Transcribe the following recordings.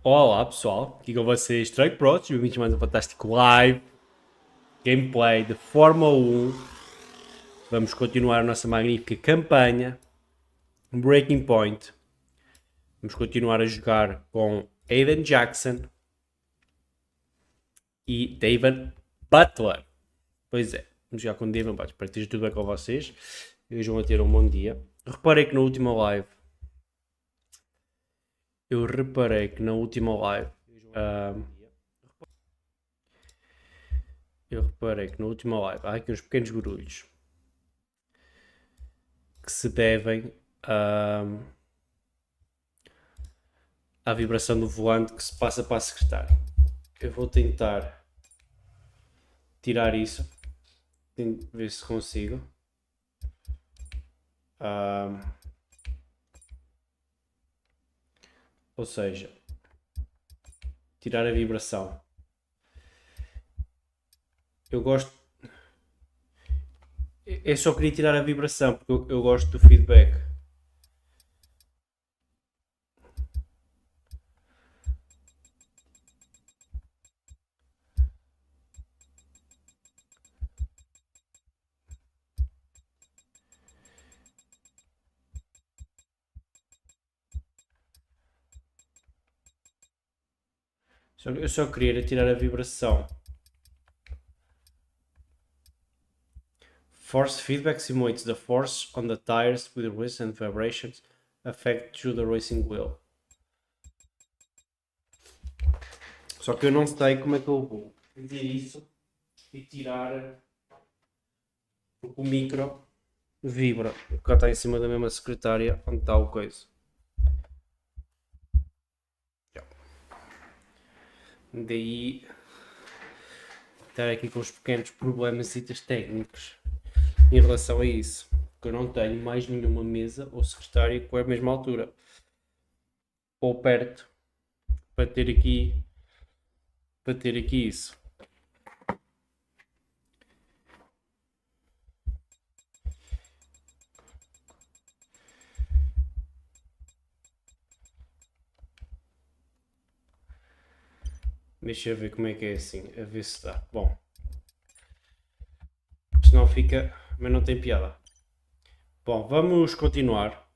Olá pessoal, aqui com vocês StrikePro, bem-vindos a mais um fantástico live gameplay de Fórmula 1. Vamos continuar a nossa magnífica campanha Breaking Point. Vamos continuar a jogar com Aiden Jackson e David Butler. Pois é, vamos jogar com David Butler. Espero que esteja tudo bem com vocês e hoje vão ter um bom dia. Reparei que na última live há aqui uns pequenos barulhos que se devem à vibração do volante que se passa para a secretária. Eu vou tentar tirar isso, ver se consigo. Ou seja, tirar a vibração. Eu gosto. Eu só queria tirar a vibração porque eu gosto do feedback. Eu só queria tirar a vibração. Force feedback simulates the force on the tires with the recent vibrations affect through the racing wheel. Só que eu não sei como é que eu vou fazer isso e tirar porque o micro vibra. O cara está em cima da mesma secretária onde está o coisa. Daí estar aqui com os pequenos problemas técnicos em relação a isso, porque eu não tenho mais nenhuma mesa ou secretária com a mesma altura ou perto para ter aqui isso. Deixa eu ver como é que é assim, a ver se dá. Bom, senão fica, mas não tem piada. Bom, vamos continuar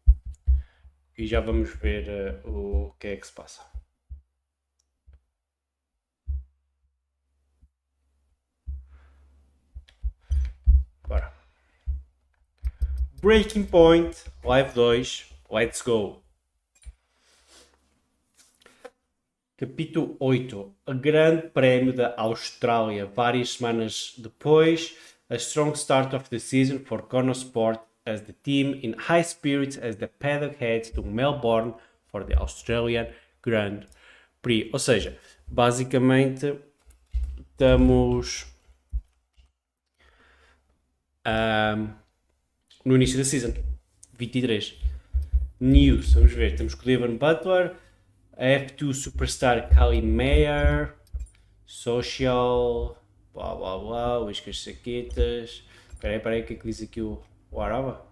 e já vamos ver o que é que se passa. Bora. Breaking Point, Live 2, let's go. Capítulo 8. O Grande Prémio da Austrália. Várias semanas depois, a strong start of the season for Connor Sport as the team in high spirits as the paddock heads to Melbourne for the Australian Grand Prix. Ou seja, basicamente estamos no início da season 23. News, vamos ver, temos com o David Butler, a F2 Superstar Kali Mayer, Social, blá blá blá, Whiskas Saquetas. Espera aí, o que é que diz aqui o Araba?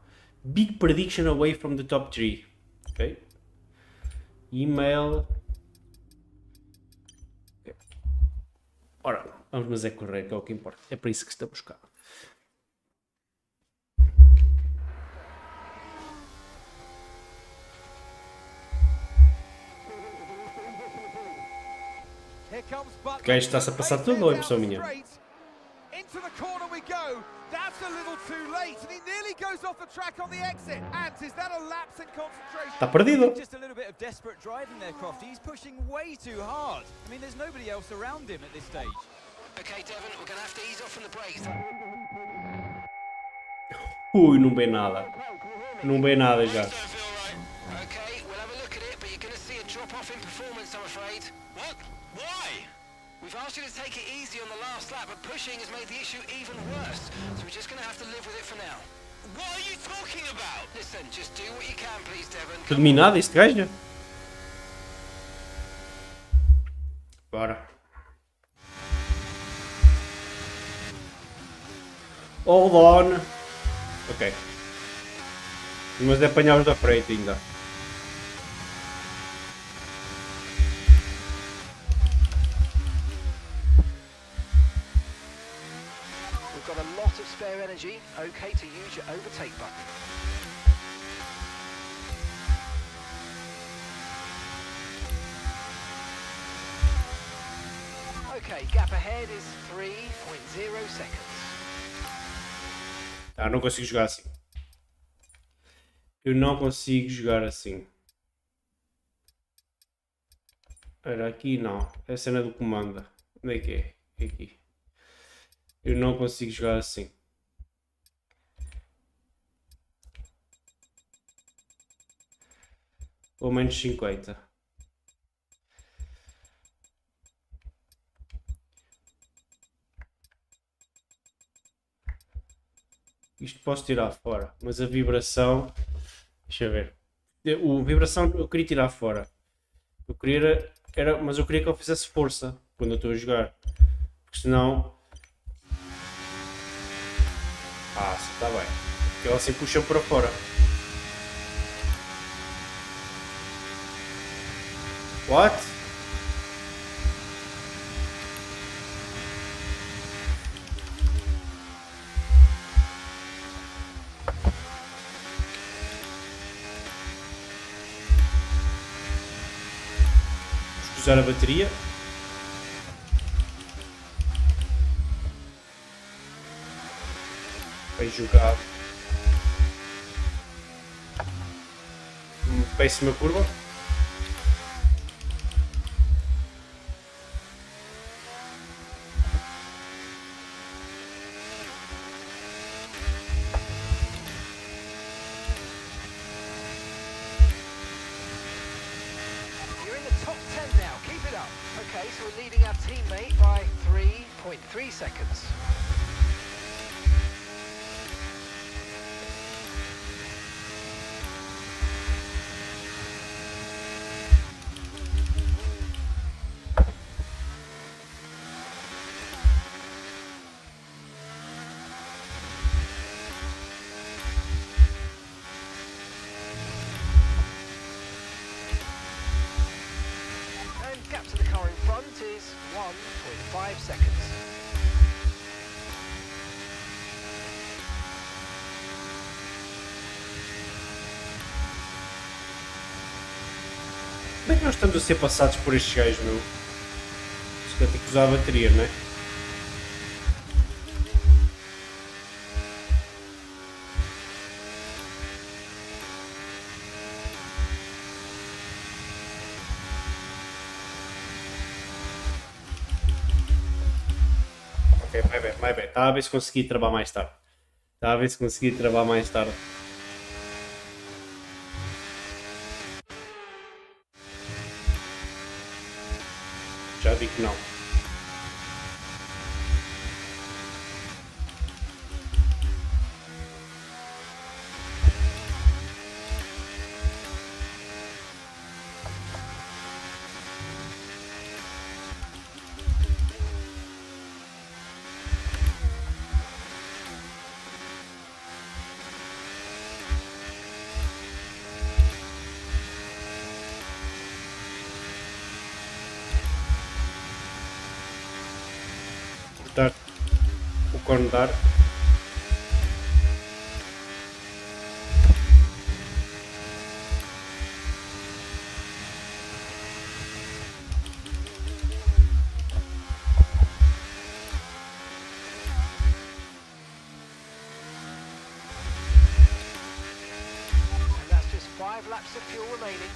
Big prediction away from the top 3. Ok. E-mail. Okay. Ora, vamos mas é correr, que é o que importa. É para isso que estamos cá. O gajo está-se a passar tudo, ou é impressão minha? Into the corner we go. That's a little too late, and he nearly goes off the track on the exit. And is that a lapse in concentration? Está perdido. Just a little bit of desperate driving there, Crofty. He's pushing way too hard. I mean, there's nobody else around him at this stage. Okay, Devon, we're going to have to ease off on the brakes. Ui, não vê nada. Não vê nada já. Okay, we'll have a look at it, but you're going to see a drop off in performance, I'm afraid. What? Why? We've asked you to take it easy on the last lap, but pushing has made the issue even worse. So we're just going to have to live with it for now. What are you talking about? Listen, just do what you can, please, Devon. Terminado este gajo? Bora. Hold on. Ok. Mas é apanhar os da frente ainda. spare energy, okay to use your overtake button. Okay, gap ahead is 3.0 seconds. Ah, não consigo jogar assim. Eu não consigo jogar assim. Era aqui não. É a cena do comando. Onde é que é? É aqui. Eu não consigo jogar assim. Ou menos 50. Isto posso tirar fora. Mas a vibração... Deixa eu ver. A vibração eu queria tirar fora. Eu queria... mas eu queria que ele fizesse força quando eu estou a jogar. Porque senão... Ah, sim, está bem. Porque ele assim puxa para fora. What? Vamos usar a bateria. Bem jogado. Péssima curva. You're in the top 10 now, keep it up. Okay, so we're leading our teammate by 3.3 seconds. Gap to the car in front is 1.5 seconds. Como é que nós estamos a ser passados por estes gajos, meu? Isto vai ter que usar a bateria, não é? Ok, vai bem. Estava a ver se consegui travar mais tarde. Já vi que não. Cortar o cone de ar. And that's just 5 laps of fuel remaining.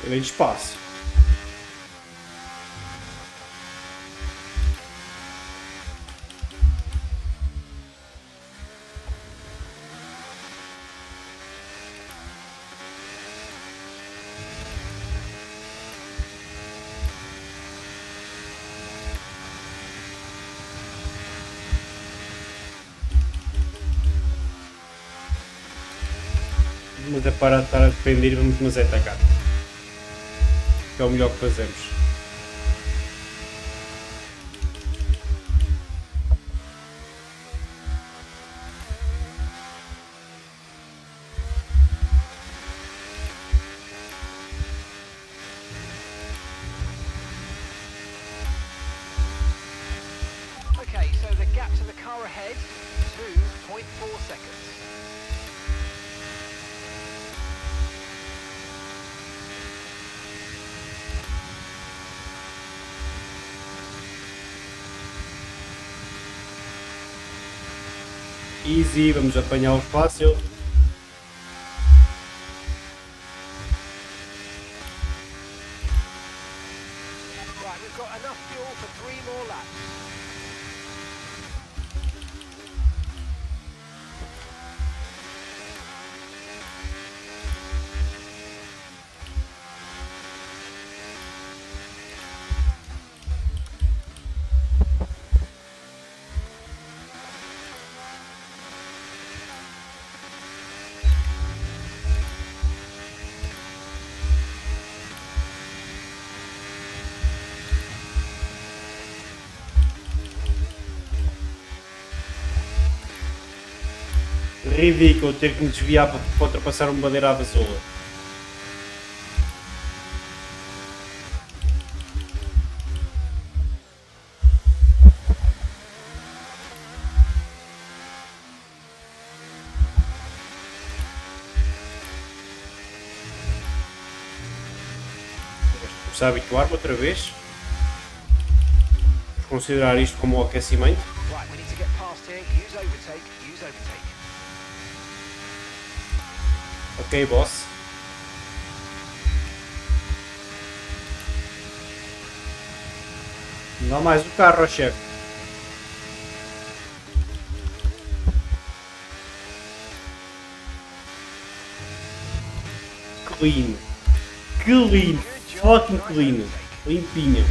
Ele é de espaço. Mas é para estar a defender e vamos mas é atacar. Que é o melhor que fazemos. Okay, so the gap to the car ahead, 2.4 seconds. Easy, vamos apanhá-los fácil. Right, we've got enough fuel for 3 more laps. Ridículo ter que me desviar para ultrapassar uma bandeira azul. Começar a habituar-me outra vez. Vou considerar isto como um aquecimento. Right, we need to get past here. Use overtake, use overtake. Ok, boss. Não dá mais o carro ao chefe. Clean. Clean. Fucking clean. Limpinho.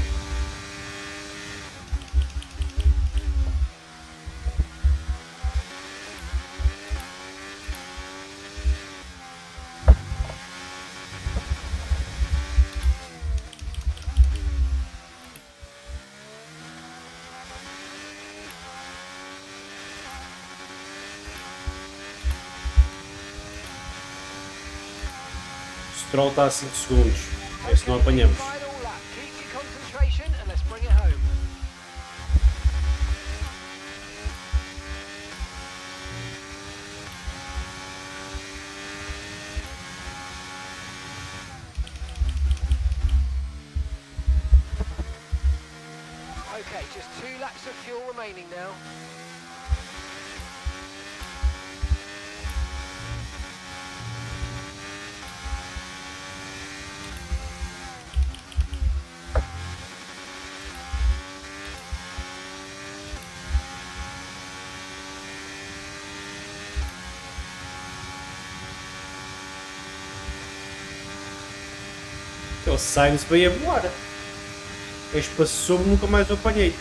O Stroll está a 5 segundos. Esse não apanhamos. Final lap. Keep your concentration and let's bring it home. Okay, just 2 laps of fuel remaining now. O Sainz veio a voar. Este passou-me, nunca mais o apanhei.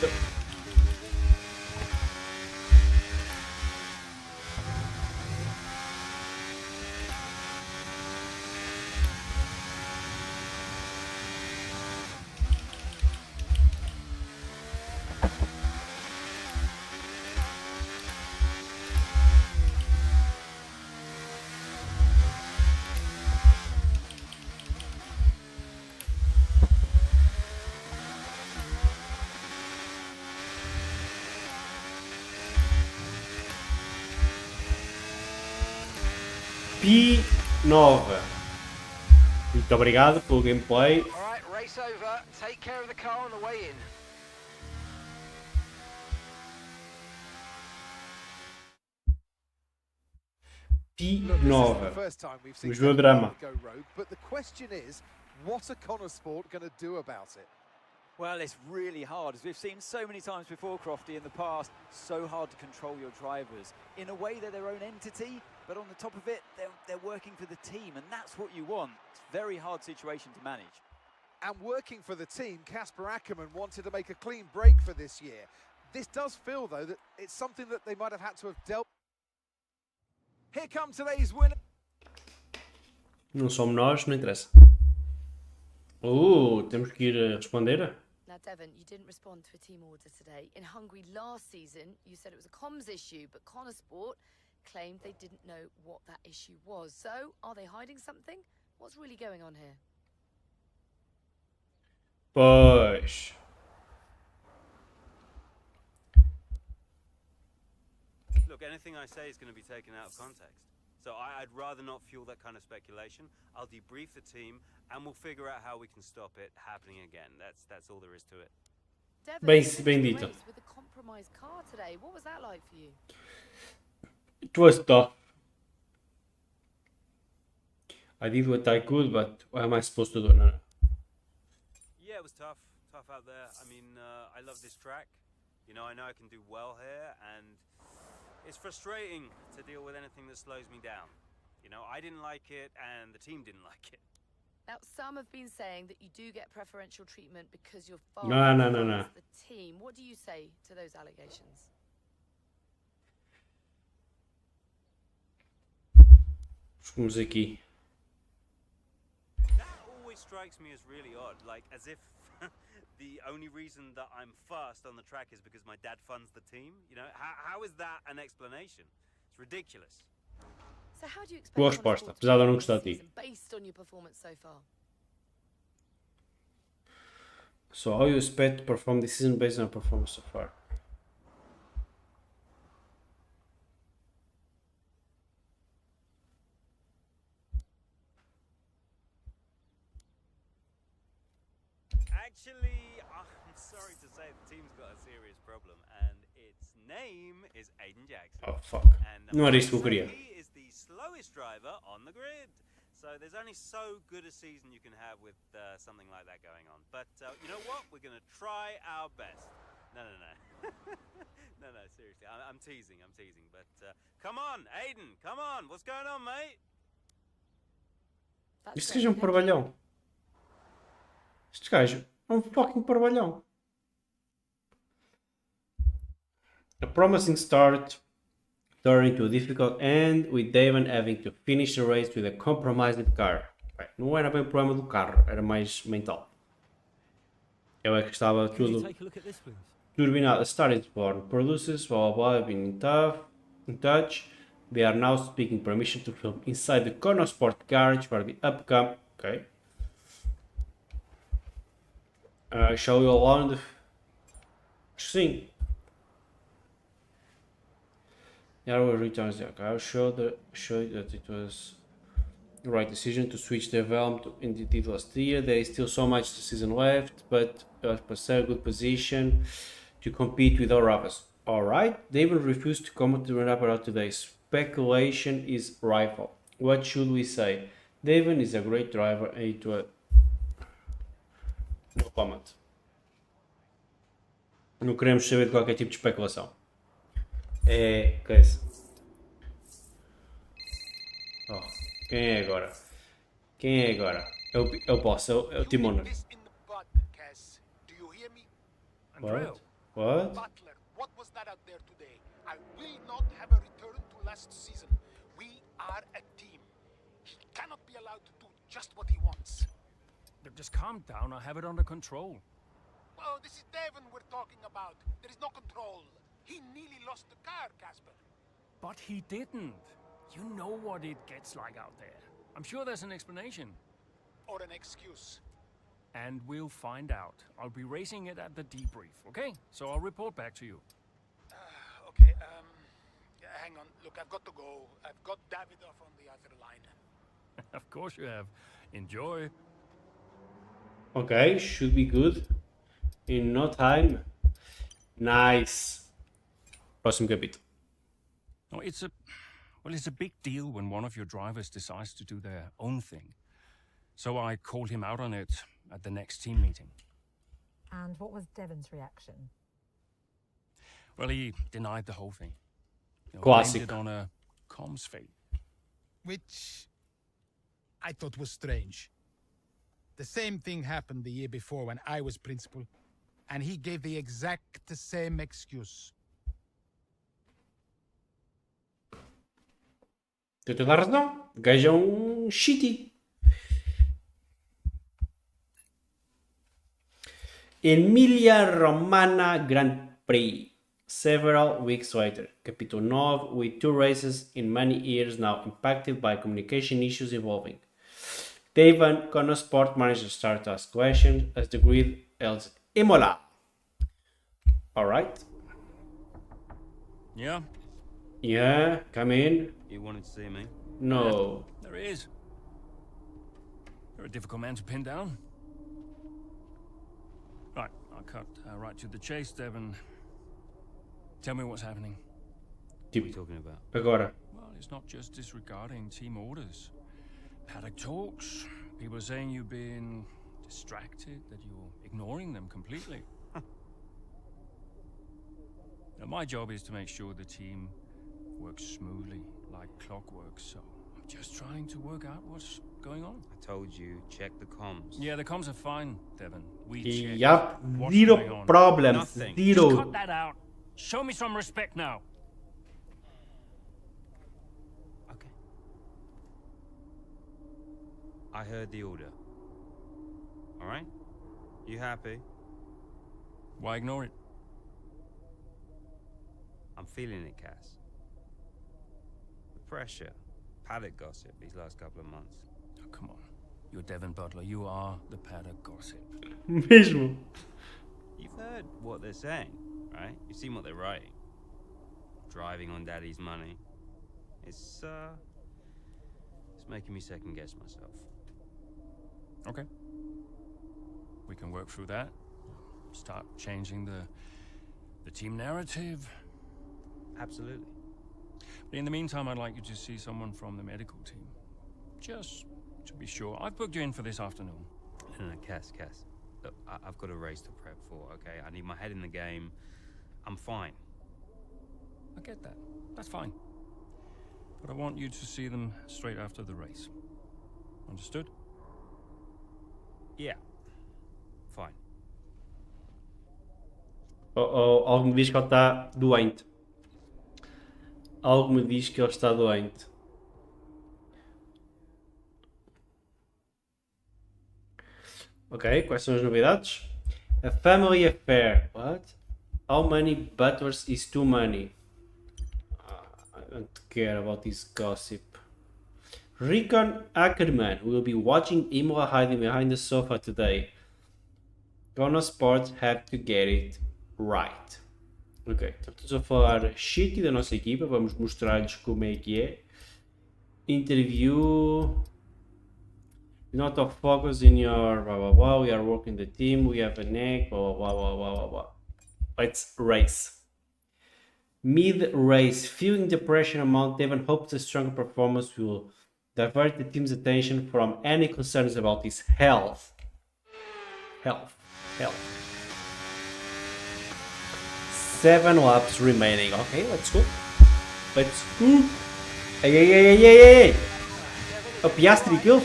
P9. Muito obrigado pelo gameplay. Alright, race over. Take care of the car on the way in. P9. First time we've seen Vamos ver o drama. go rogue, but the question is, what are Connor Sport going to do about it? Well, it's really hard, as we've seen so many times before, Crofty, in the past. So hard to control your drivers. In a way, they're their own entity, but on the top of it, they're working for the team, and that's what you want. It's a very hard situation to manage. And working for the team, Casper Ackermann wanted to make a clean break for this year. This does feel, though, that it's something that they might have had to have dealt. Here comes today's winner. Não somos nós, não interessa. Temos que ir responder? Now, Devon, you didn't respond to a team order today. In Hungary last season, you said it was a comms issue, but Connorsport claimed they didn't know what that issue was. So, are they hiding something? What's really going on here? Pois. Look, anything I say is going to be taken out of context. So I'd rather not fuel that kind of speculation. I'll debrief the team and we'll figure out how we can stop it happening again. That's all there is to it. Devon, Bem, you finished bem the dito. race with a compromised car today. What was that like for you? It was tough. I did what I could, but what am I supposed to do? No. Yeah, it was tough out there. I mean, I love this track. You know I can do well here, and it's frustrating to deal with anything that slows me down. You know, I didn't like it, and the team didn't like it. Now, some have been saying that you do get preferential treatment because you're far No. the team. What do you say to those allegations? Vamos aqui. That always strikes me as really odd, like as if the only reason that I'm first on the track is because my dad funds the team. You know, how is that an explanation? It's ridiculous. So how do you expect Boa resposta, Connorsport to apesar de eu não perform gostar this de ti. season based on your performance so far? So, how you expect to perform this season based on performance so far? Actually, I'm sorry to say the team's got a serious problem, and its name is Aiden Jackson. Oh, fuck. And Não era isto que eu queria. he is the slowest driver on the grid. So there's only so good a season you can have with something like that going on. But you know what? We're going to try our best. No. no, seriously. I'm teasing. But come on, Aiden, come on. What's going on, mate? That's Este great, gajo é um thank you. parvalhão. Este gajo é um fucking parvalhão. A promising start turned into a difficult end, with Devon having to finish the race with a compromised car. Bem, não era bem o problema do carro, era mais mental. Eu é que estava tudo turbinado. A star is born. Producers, blah blah blah, have been in touch. They are now seeking permission to film inside the Connorsport garage for the upcoming. Okay. Shall we allow the. Acho que sim. Yarrow returns the car. Showed that it was the right decision to switch the helm to NDT last year. There is still so much season left, but a good position to compete with our rivals. Alright, David refused to comment to run up out today. Speculation is rife. What should we say? David is a great driver and it was... No comment. Não queremos saber de qualquer tipo de especulação. É coisa. Oh, quem é agora? É o boss, é o Timona. What? Butler, what was that out there today? I will not have a return to last season. We are a team. He cannot be allowed to do just what he wants. Just calm down, I have it under control. Oh, this is Devon we're talking about. There is no control. He nearly lost the car, Casper. But he didn't. You know what it gets like out there. I'm sure there's an explanation. Or an excuse. And we'll find out. I'll be racing it at the debrief, okay? So I'll report back to you. Okay, hang on. Look, I've got to go. I've got Davidoff on the other line. Of course you have. Enjoy. Ok, should be good. In no time. Nice. Próximo capítulo. No, it's a big deal when one of your drivers decides to do their own thing. So I called him out on it at the next team meeting. And what was Devon's reaction? Well, he denied the whole thing. Classic. Blamed it on a comms fail. Which I thought was strange. The same thing happened the year before when I was principal, and he gave the exact same excuse. Tem toda a razão. O gajo é um shitty. Emilia-Romagna Grand Prix. Several weeks later, Capítulo 9, with 2 races in many years now impacted by communication issues involving Devon, Connor Sport manager start to ask questions as the grid else Imola. Alright. Yeah? Yeah, come in. You wanted to see me? No. There he is. You're a difficult man to pin down. Right, I'll cut right to the chase, Devon. Tell me what's happening. What are you talking about? Agora. Well, it's not just disregarding team orders. Paddock talks. People are saying you've been distracted, that you're ignoring them completely. Now, my job is to make sure the team works smoothly, like clockwork, so I'm just trying to work out what's going on. I told you, check the comms. Yeah, the comms are fine, Devon. We checked. Yup, What's zero going on? problems. Nothing. Zero. Just cut that out. Show me some respect now. Okay. I heard the order. Alright? You happy? Why ignore it? I'm feeling it, Cass. The pressure. Paddock gossip these last couple of months. Oh, come on. You're Devon Butler. You are the paddock gossip. Mesmo. You've heard what they're saying, right? You've seen what they're writing. Driving on daddy's money. It's making me second guess myself. Okay. We can work through that. Start changing the team narrative. Absolutely. But in the meantime, I'd like you to see someone from the medical team. Just to be sure. I've booked you in for this afternoon. No, Cass. Look, I've got a race to prep for, okay? I need my head in the game. I'm fine. I get that. That's fine. But I want you to see them straight after the race. Understood? Yeah. Fine. Algo me diz que ele está doente. Algo me diz que ele está doente. Ok, quais são as novidades? A family affair. What? How many butters is too many? I don't care about this gossip. Rickon Ackerman will be watching Imola hiding behind the sofa today. Gonna Sports have to get it right. Ok, então estamos a falar shit da nossa equipa, vamos mostrar-lhes como é que é. Interview. Not of focus in your blah blah blah, we are working the team, we have a neck, blah blah blah blah blah blah. Let's race. Mid-race, feeling the pressure amount, Devon hopes a stronger performance will divert the team's attention from any concerns about his health. Health. 7 laps remaining. Okay, let's go. Let's go. Hey. A Piastri kill.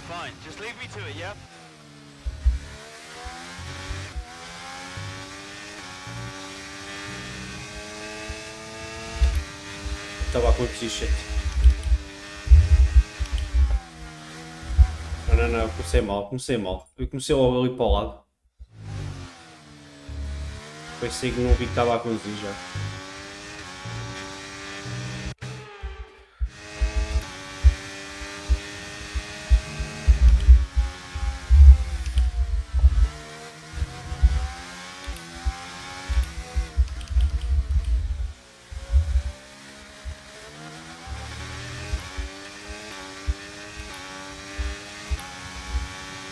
Fine. Just leave me to it, yeah? Estava a acontecer shit. Não, comecei mal. Eu comecei logo ali para o lado. Pensei que não vi que estava a conduzir já.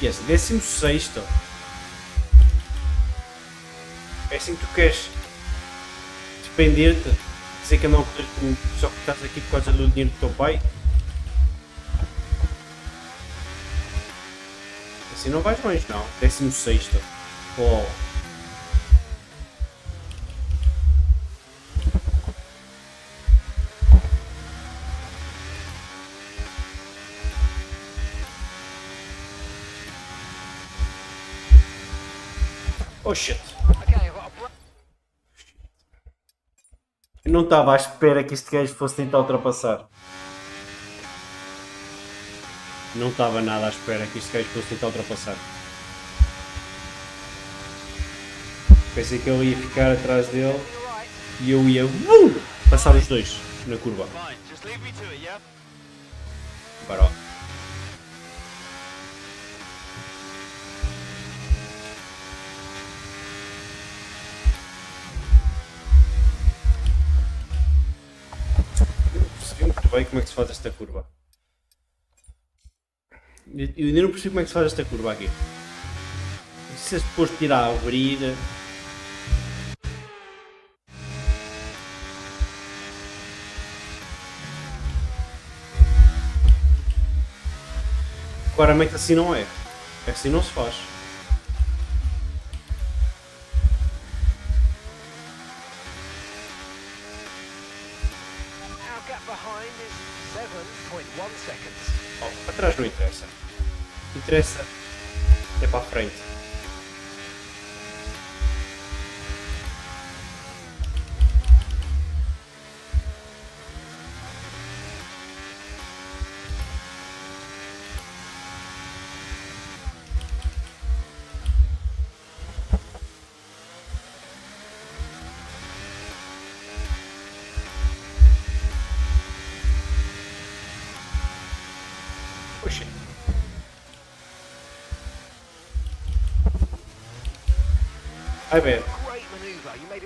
Yes, 16º. É assim que tu queres depender-te, dizer que não a correr comigo, só que estás aqui por causa do dinheiro do teu pai. Assim não vais longe, não. 16º. Oh. Oh shit. Eu não estava à espera que este gajo fosse tentar ultrapassar. Não estava nada à espera que este gajo fosse tentar ultrapassar. Pensei que ele ia ficar atrás dele e eu ia passar os dois na curva. Bora. Eu não percebi muito bem como é que se faz esta curva. Eu ainda não percebi como é que se faz esta curva aqui. Se é suposto tirar a abrir. Claramente assim não é. Assim não se faz. Oh, para trás não interessa. Interessa é para a frente. Poxa. Vai ver.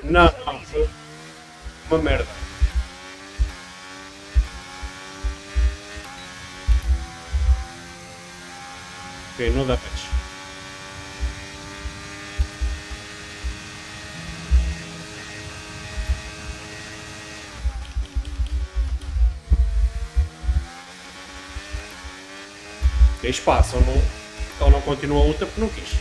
Não, foi uma merda. Ok, não dá match. Ok, espaço, ou não continua a luta porque não quis.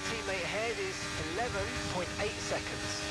Teammate ahead is 11.8 seconds.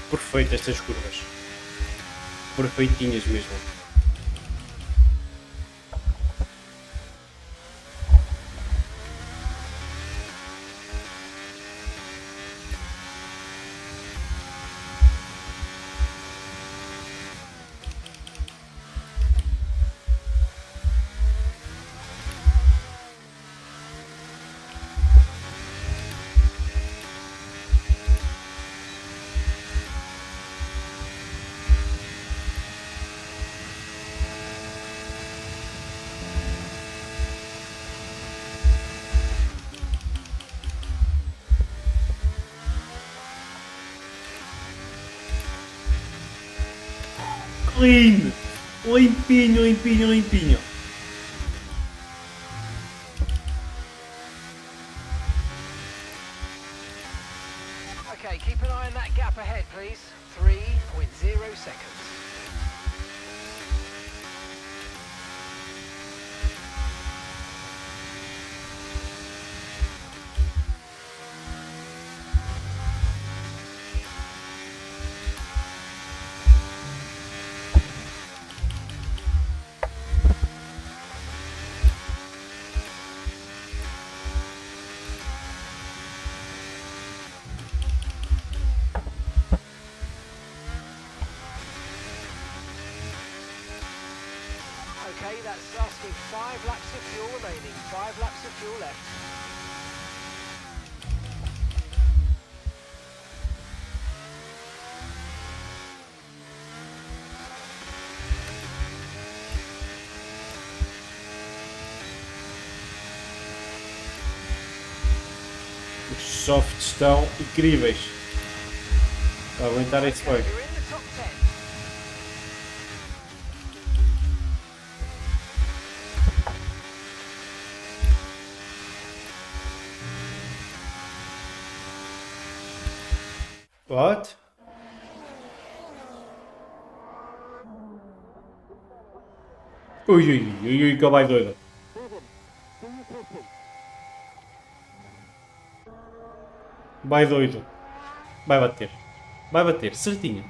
Perfeito estas curvas. Perfeitinhas mesmo. Clean! Limpinho, limpinho, limpinho. Okay, keep an eye on that gap ahead, please. 3.0 seconds. 5 laps of fuel remaining. 5 laps of fuel left. Os softs estão incríveis. Para aguentar esse foi. You're in the top 10. What? Ui, ui, ui, ui, que vai doido. Vai doido. Vai bater. Vai bater, certinho.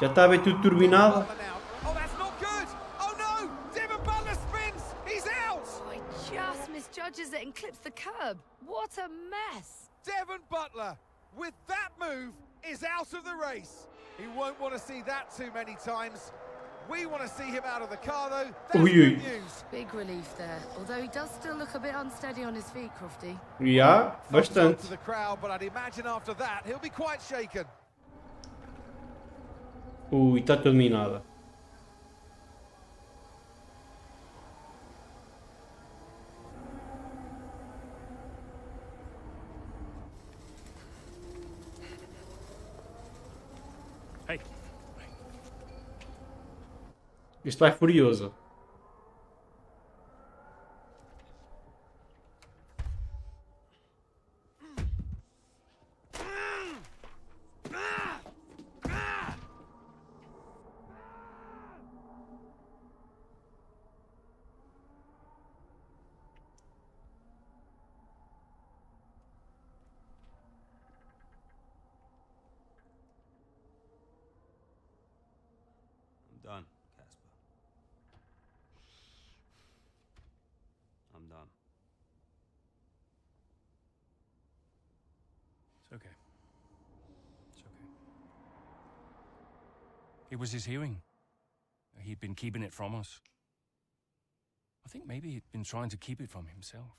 Já está bem tudo turbinado. Butler now. Oh, that's not good. Oh no! Devon Butler spins. He's out. Oh, he just misjudges it and clips the curb. What a mess. Devon Butler, with that move, is out of the race. He won't want to see that too many times. We want to see him out of the car, though. That's Ui, ui. good news. Big relief there, although he does still look a bit unsteady on his feet, Crofty. Já, Thumbs up bastante. to the crowd, but I'd imagine after that he'll be quite shaken. Ui, está tudo minado. Hey, Isto vai furioso. I'm done, Casper. I'm done. it's okay. It's okay. It was his hearing. He'd been keeping it from us. I think maybe he'd been trying to keep it from himself.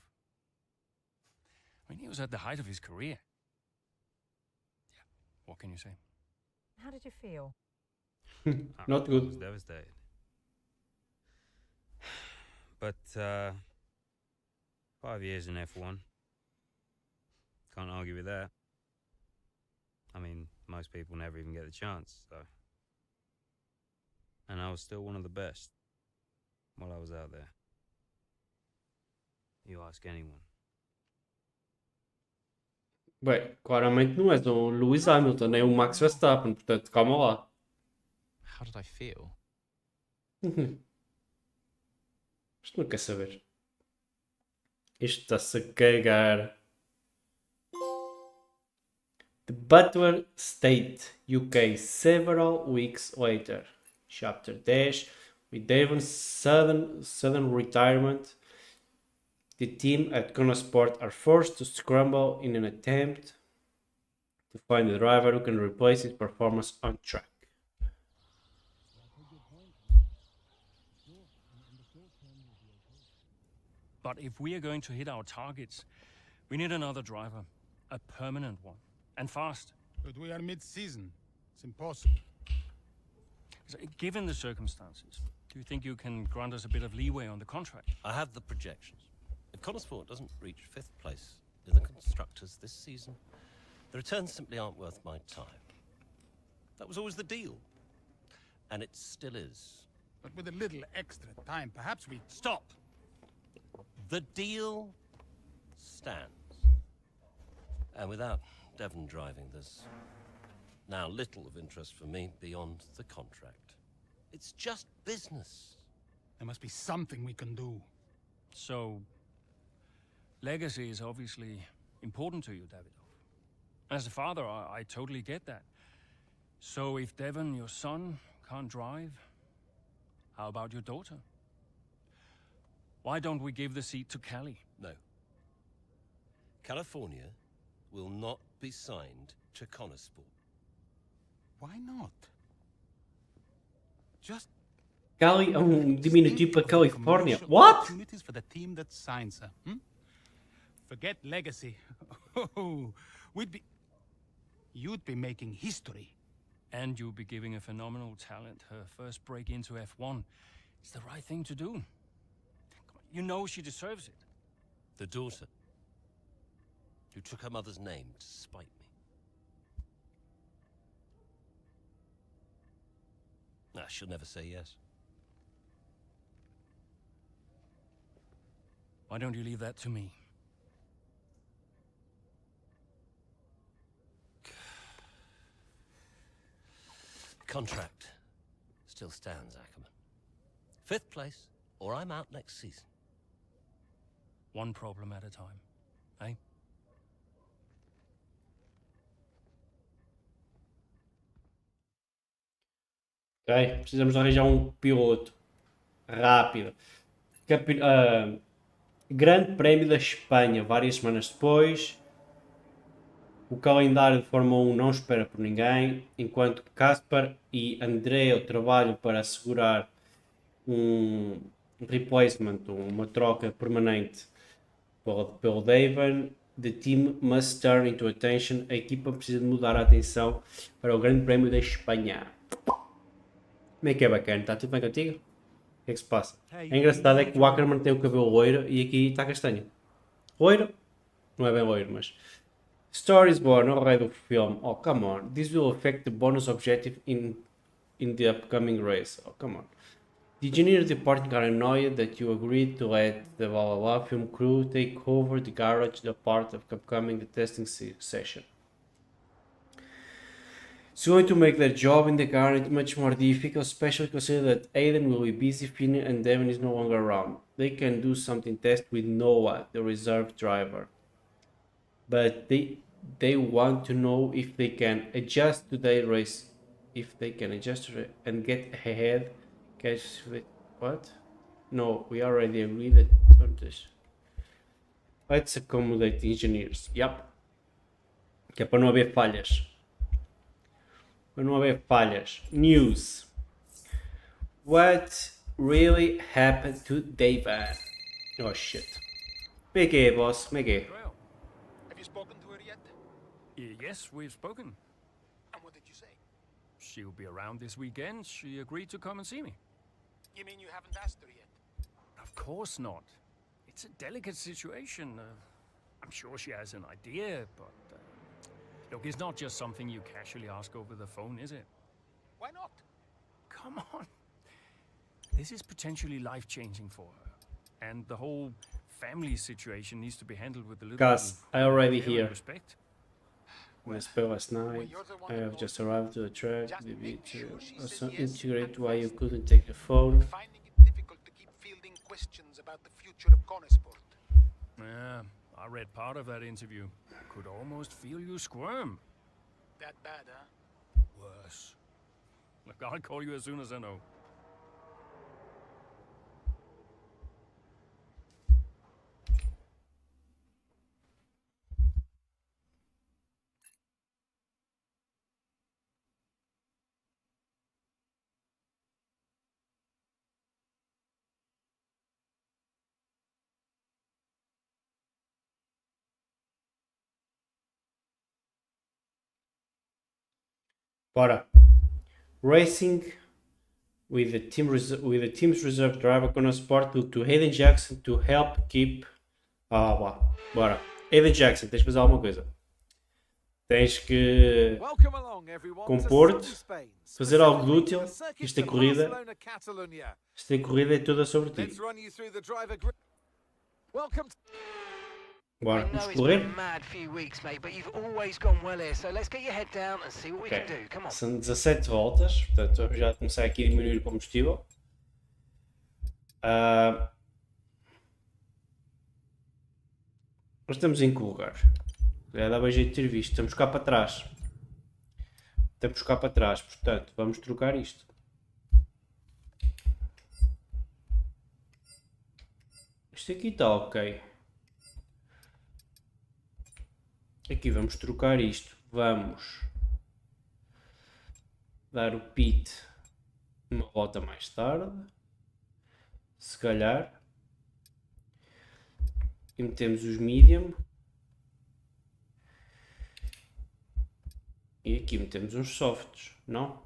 I mean, he was at the height of his career. Yeah, what can you say? How did you feel? Not I was good. devastated. But 5 years in F1. Can't argue with that. I mean, most people never even get the chance, so. And I was still one of the best while I was out there. You ask anyone. Bem, claramente não és um Lewis Hamilton, nem um Max Verstappen, portanto, calma lá. How did I feel? Isto não quer saber. Isto está-se a cagar. The Butler State, UK, several weeks later. Chapter 10. With Devon's sudden retirement, the team at Sport are forced to scramble in an attempt to find a driver who can replace his performance on track. But if we are going to hit our targets, we need another driver. A permanent one. And fast. But we are mid-season. It's impossible. So, given the circumstances, do you think you can grant us a bit of leeway on the contract? I have the projections. If Sport doesn't reach 5th place in the constructors this season, the returns simply aren't worth my time. That was always the deal. And it still is. But with a little extra time, perhaps we... Stop! The deal stands. And without Devon driving, there's now little of interest for me beyond the contract. It's just business. There must be something we can do. So, legacy is obviously important to you, Davidov. As a father, I totally get that. So if Devon, your son, can't drive, how about your daughter? Why don't we give the seat to Callie? No. California will not be signed to Sport. Why not? Just Cali é um diminutivo para Califórnia. Commercial What? opportunities for the team that signs her. Forget legacy. Oh, you'd be making history. And you'll be giving a phenomenal talent her first break into F1. It's the right thing to do. You know she deserves it. The daughter who took her mother's name to spite me. Nah, she'll never say yes. Why don't you leave that to me? Contract still stands, Ackerman. 5th place, or I'm out next season. One problem at a time, eh? Ok, precisamos de arranjar um piloto rápido. Grande Prémio da Espanha, várias semanas depois. O calendário de Fórmula 1 não espera por ninguém, enquanto Kaspar e Andrea trabalham para assegurar um replacement, uma troca permanente pelo Davan. The team must turn into attention. A equipa precisa de mudar a atenção para o Grande Prémio da Espanha. Como é que é bacana? Está tudo bem contigo? O que é que se passa? É engraçado é que o Ackerman tem o cabelo loiro e aqui está castanho. Loiro? Não é bem loiro, mas... Story is born, o rei do filme. Oh, come on. This will affect the bonus objective in the upcoming race. Oh, come on. The engineer departing are annoyed that you agreed to let the blah blah blah film crew take over the garage, the part of upcoming the testing session. It's going to make their job in the car much more difficult, especially considering that Aiden will be busy filming and Devon is no longer around. They can do something test with Noah, the reserve driver. But they want to know if they can adjust to their race, if they can adjust to it and get ahead. Catch with what? No, we already agreed that on this. Let's accommodate the engineers. Yep. Que é para não haver falhas. Para não haver falhas. News. What really happened to David? Oh shit. Como é que é, boss? Como é que é? Have you spoken to her yet? Yes, we've spoken. And what did you say? She'll be around this weekend. She agreed to come and see me. You mean you haven't asked her yet? Of course not. It's a delicate situation. I'm sure she has an idea, but... look, it's not just something you casually ask over the phone, is it? Why not? Come on. This is potentially life-changing for her. And the whole family situation needs to be handled with a little Gus, I already care and here. respect. I spent last night. I have just arrived to the track. The video also integrate why you couldn't take the phone. Finding it difficult to keep fielding questions about the future of Conesport. Yeah, I read part of that interview. Could almost feel you squirm. That bad, huh? Worse. Look, I'll call you as soon as I know. Bora. Racing with the team's reserve driver Conesport look to Hayden Jackson to help keep. Bora. Hayden Jackson, tens de fazer alguma coisa. Tens que compor-te, fazer algo de útil. Esta corrida é toda sobre ti. Bora, vamos correr. Ok, são 17 voltas, portanto vamos já começar aqui a diminuir o combustível. Nós estamos em que lugar? Já dava jeito de ter visto, estamos cá para trás. Portanto vamos trocar isto. Isto aqui está ok. Aqui vamos trocar isto. Vamos dar o pit uma volta mais tarde, se calhar, e metemos os medium, e aqui metemos uns softs, não?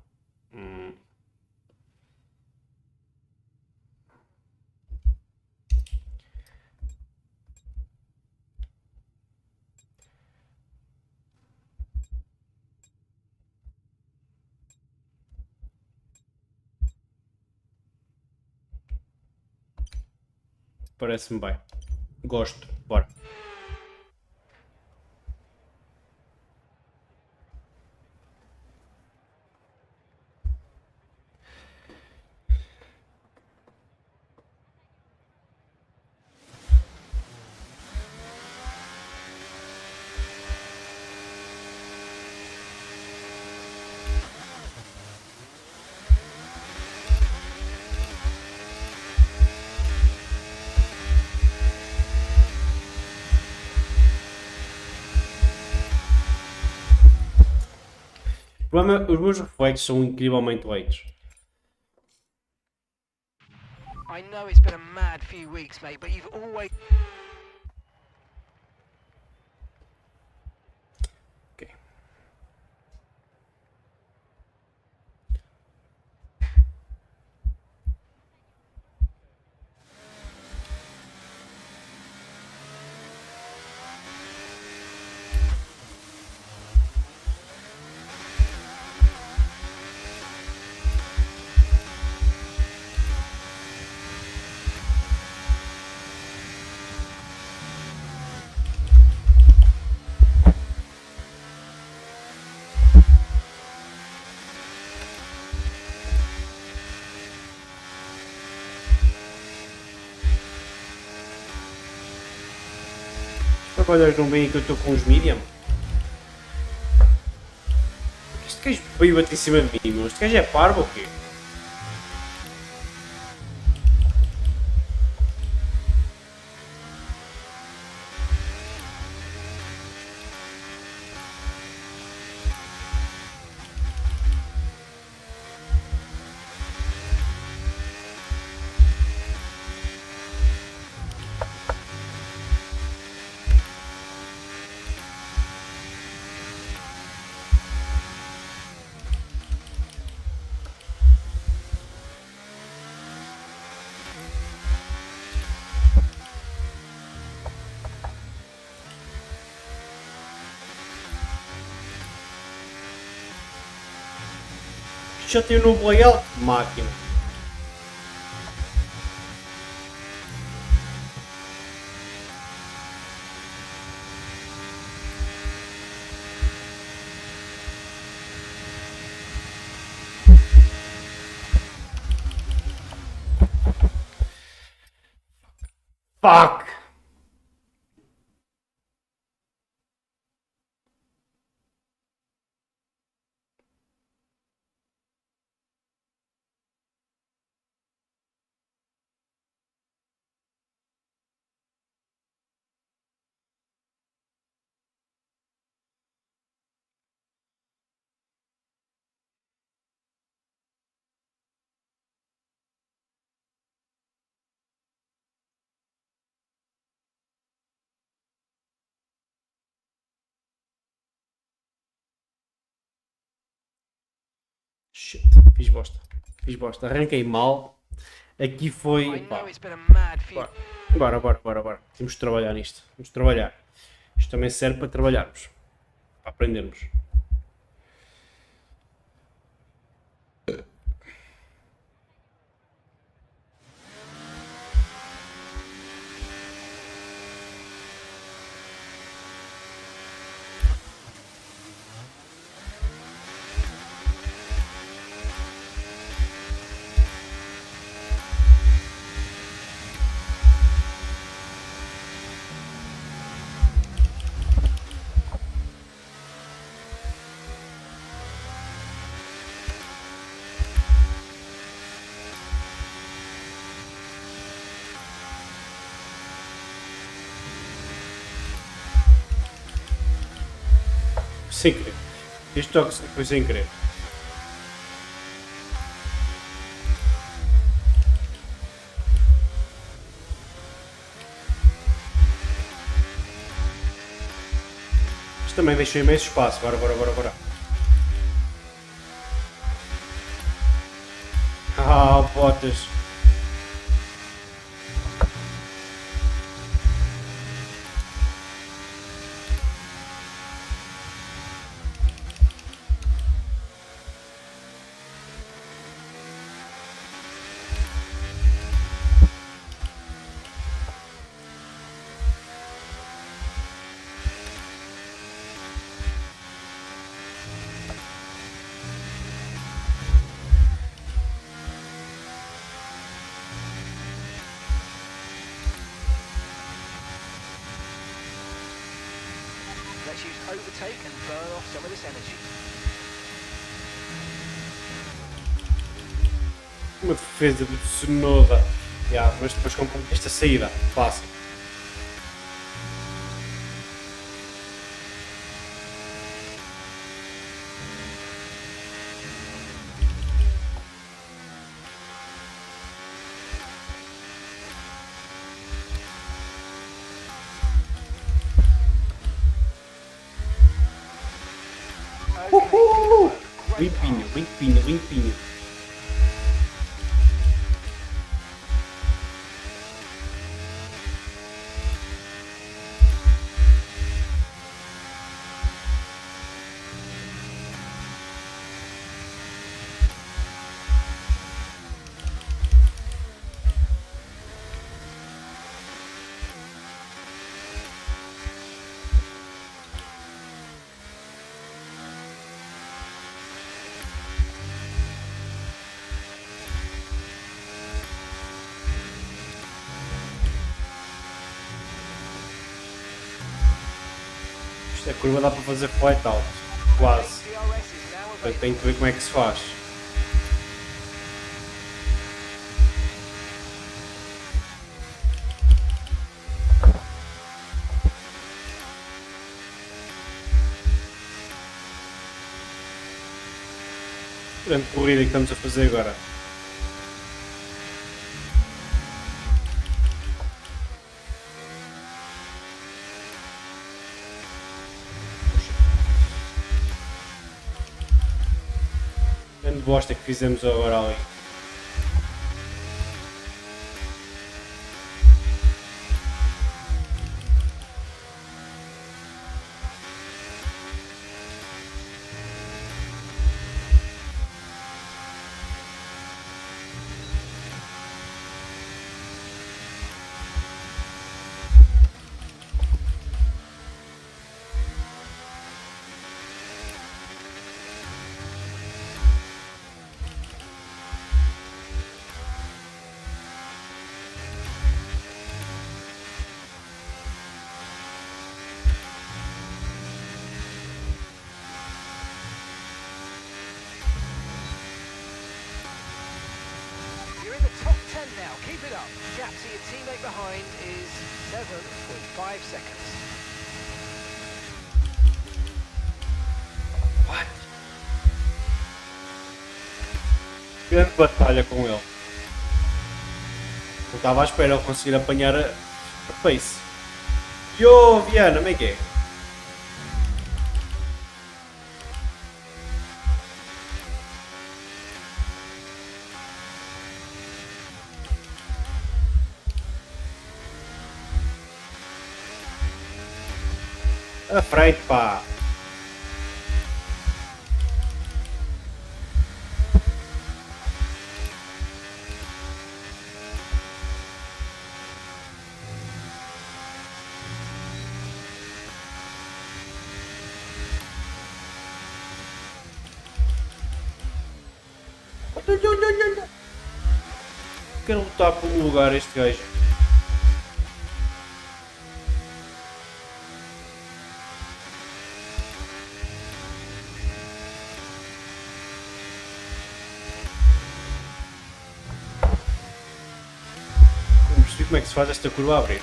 Parece-me bem. Gosto. Bora. O problema, os meus reflexos são incrivelmente leitos. I know it's been a mad few weeks, mate, but you've always... Ok. Olhas, não bem que eu estou com os medium? Este gajo veio bater em cima de mim, meu. Este gajo é parvo ou quê? Já tem um novo layout de máquina. Fuck! Shit, fiz bosta. Fiz bosta. Arranquei mal. Aqui foi. Pá. Bora. Temos de trabalhar nisto. Temos de trabalhar. Isto também serve para trabalharmos. Para aprendermos. Sem querer. Este toque foi sem querer. também deixou imenso espaço. Bora, bora, bora, bora. Ah, Bottas. Let's use overtake and burn off some of this energy. Uma defesa de Tsunoda. Yeah, mas depois com esta saída. Fácil. Limpinho, limpinho, limpinho. Esta curva dá para fazer flat out, quase. Portanto, tenho que ver como é que se faz. Grande corrida que estamos a fazer agora. Grande bosta que fizemos agora ali. Now, keep it up. Gap to your teammate behind is 7.5 seconds. What? Grande batalha com ele. Não estava à espera de conseguir apanhar a pace. Yo, Viana, como é que é? A frente, pá! Quero lutar pelo lugar este gajo. Como é que se faz esta curva a abrir?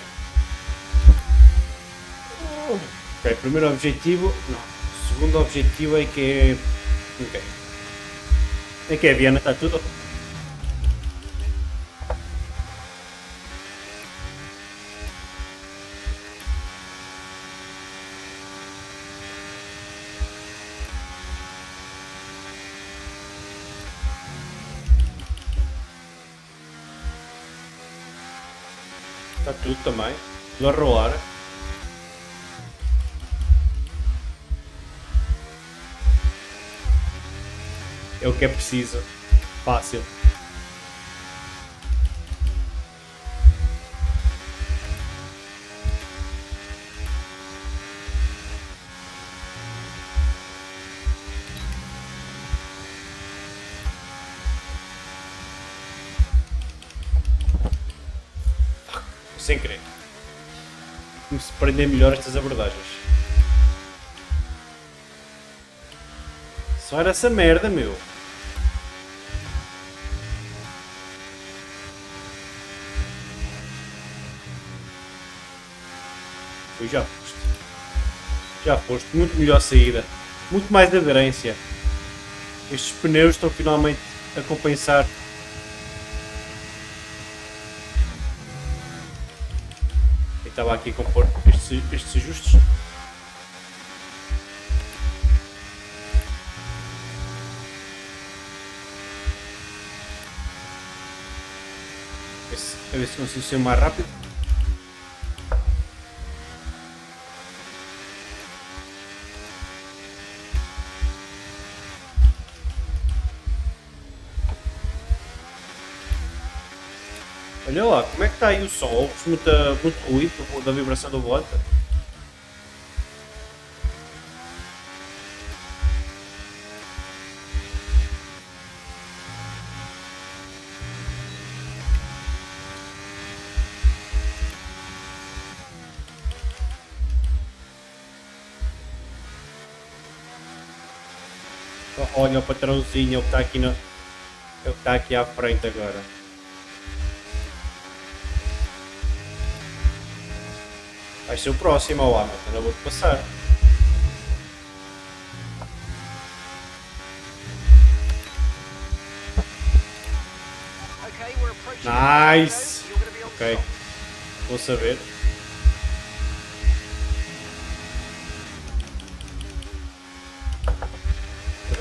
Ok, primeiro objetivo. Não. O segundo objetivo é que é. Ok. É que é a Viana, está tudo. Está tudo também. Tudo a rolar. É o que é preciso. Fácil. Sem querer. Como se prender melhor estas abordagens. Só era essa merda, meu. Foi, já foste. Já foste. Muito melhor saída. Muito mais aderência. Estes pneus estão finalmente a compensar. Eu estava aqui a compor estes ajustes. A ver se consigo ser mais rápido. Olha lá, como é que está aí o som? Ouve-se muito ruído da vibração do volante? Olha o patrãozinho, é o que está aqui, é o que está aqui à frente agora. Vai ser o próximo ao Hamilton, eu vou-te passar. Nice! Ok, vou saber.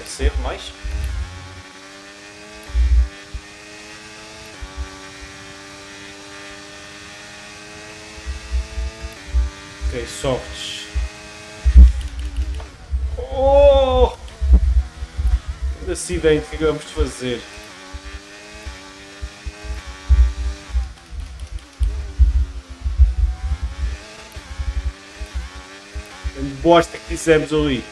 Cedo mais. Ok, softs. Oh! Acidente, o que vamos fazer? Que bosta que fizemos ali.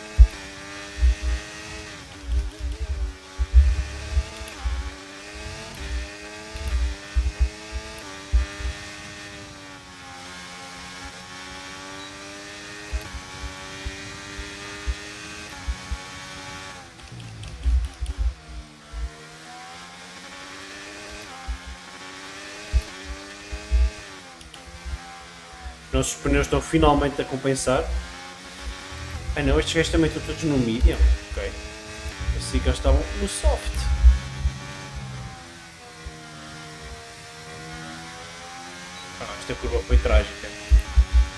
Nossos pneus estão finalmente a compensar. Ah não, estes gajos também estão todos no medium. Ok. Assim que eles estavam no soft. Esta curva foi trágica.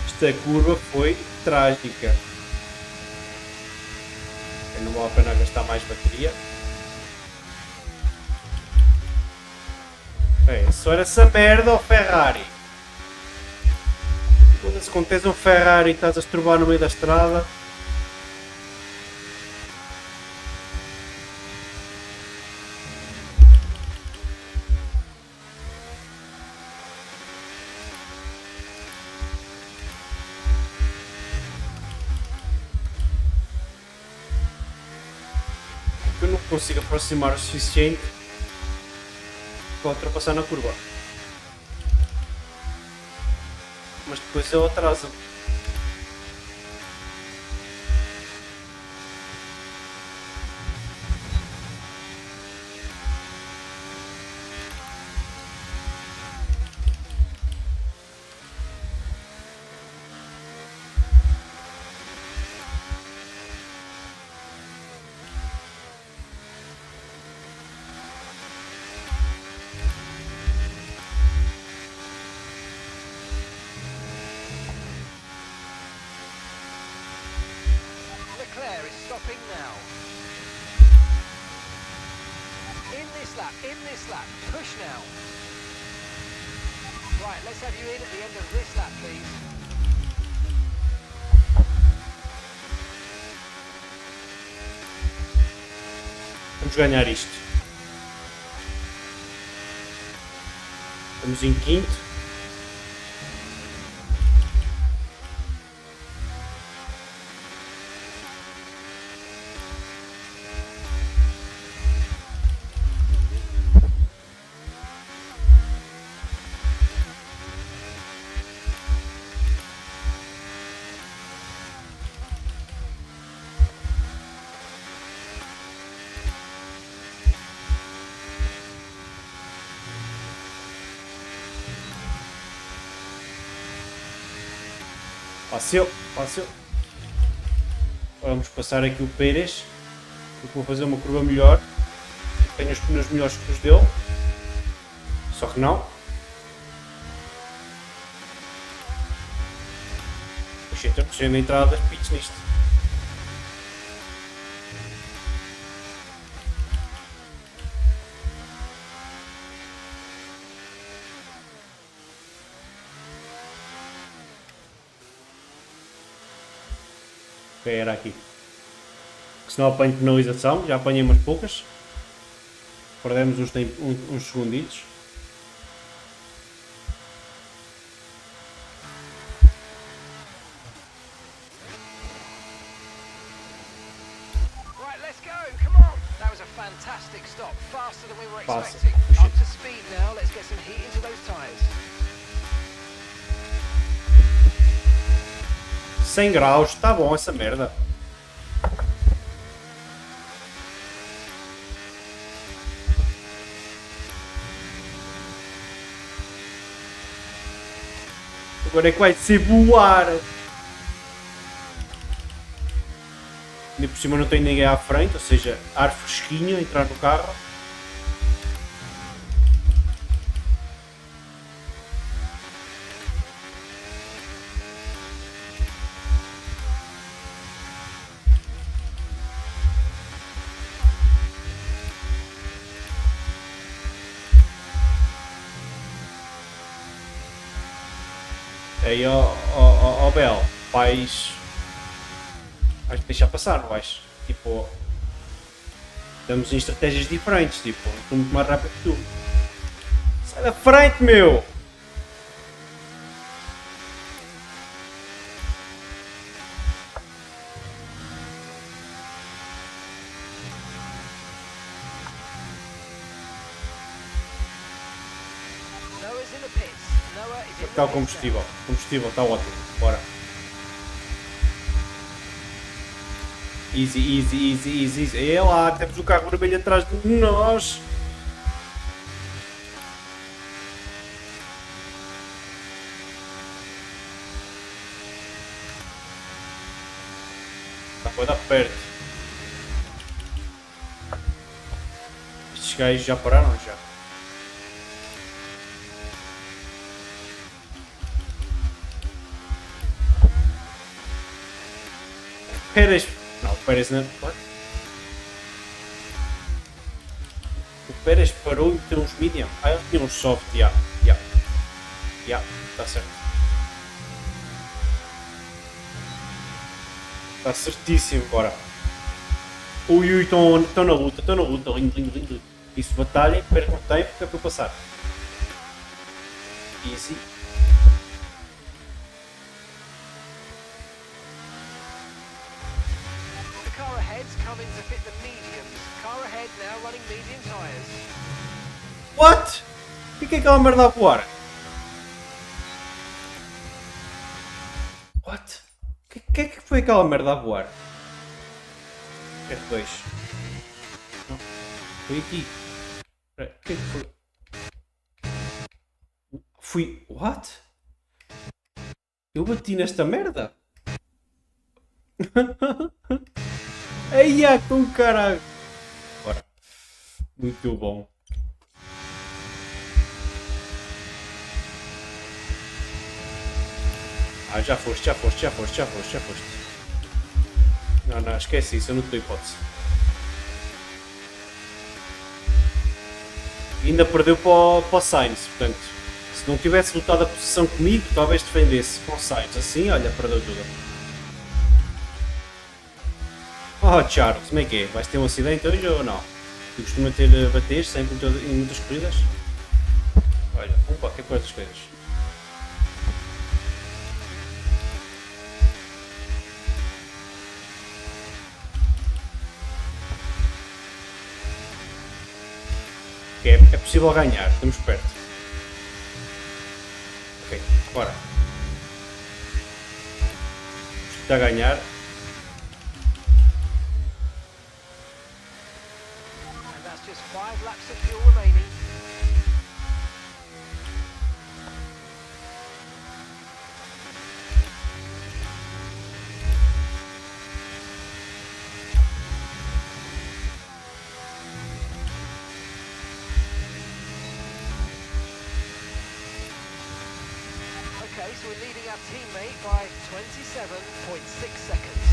Esta curva foi trágica. Não vale a pena gastar mais bateria. É, só era essa merda ao Ferrari. Quando tens um Ferrari e estás a estrovar no meio da estrada. Eu não consigo aproximar o suficiente para ultrapassar na curva. Mas depois eu atraso. stopping now. In this lap, push now. Right, let's have you in at the end of this lap, please. Vamos ganhar isto. Estamos em quinto. Fácil, fácil. Vamos passar aqui o Pérez, porque vou fazer uma curva melhor. Tenho os pneus melhores que os dele, só que não. Puxei na entrada das pits nisto. Era aqui. Se não apanho penalização, já apanhei umas poucas. Perdemos uns segunditos. Right, let's go. Come on. That was a fantastic stop. Faster than we were expecting. Up to speed now. Let's get some heat into those tires. 100 graus, tá bom essa merda. Agora é que vai ser voar. Ainda por cima não tem ninguém à frente, ou seja, ar fresquinho a entrar no carro. Aí, ó Bel, vais deixar passar, não vais? Tipo, estamos em estratégias diferentes, tipo, estou muito mais rápido que tu. Sai da frente, meu! Está o combustível. O combustível está ótimo. Bora. Easy, easy, easy, easy, easy. É lá, temos o carro vermelho atrás de nós. Está a dar perto. Estes gajos já pararam já. Pérez. Não, o Pérez não. What? O Pérez parou e meteu uns medium. Ah, ele tinha uns soft, já. Está certo. Está certíssimo, bora. Ui, estão na luta, lindo. Isso, batalha, percam tempo, que é para eu passar. Easy. What? O que é aquela merda a voar? What? O que é que foi aquela merda a voar? R2. Não. Foi aqui. O que é que foi? Fui. What? Eu bati nesta merda? Eia, com caralho! Bora. Muito bom. Ah, já foste. Não, esquece isso, eu não tenho hipótese. E ainda perdeu para o Sainz, portanto, Se não tivesse lutado a posição comigo, talvez defendesse com sides. Assim, olha, perdeu tudo. Oh, Charles, como é que é? Vais ter um acidente hoje ou não? Tu costuma ter bater sempre em muitas corridas? Olha, qualquer coisa das coisas. Ok, é possível ganhar, estamos perto. Ok, bora. Está a ganhar. And that's just 5 laps of fuel remaining. Okay, so we're leading our teammate by 27.6 seconds.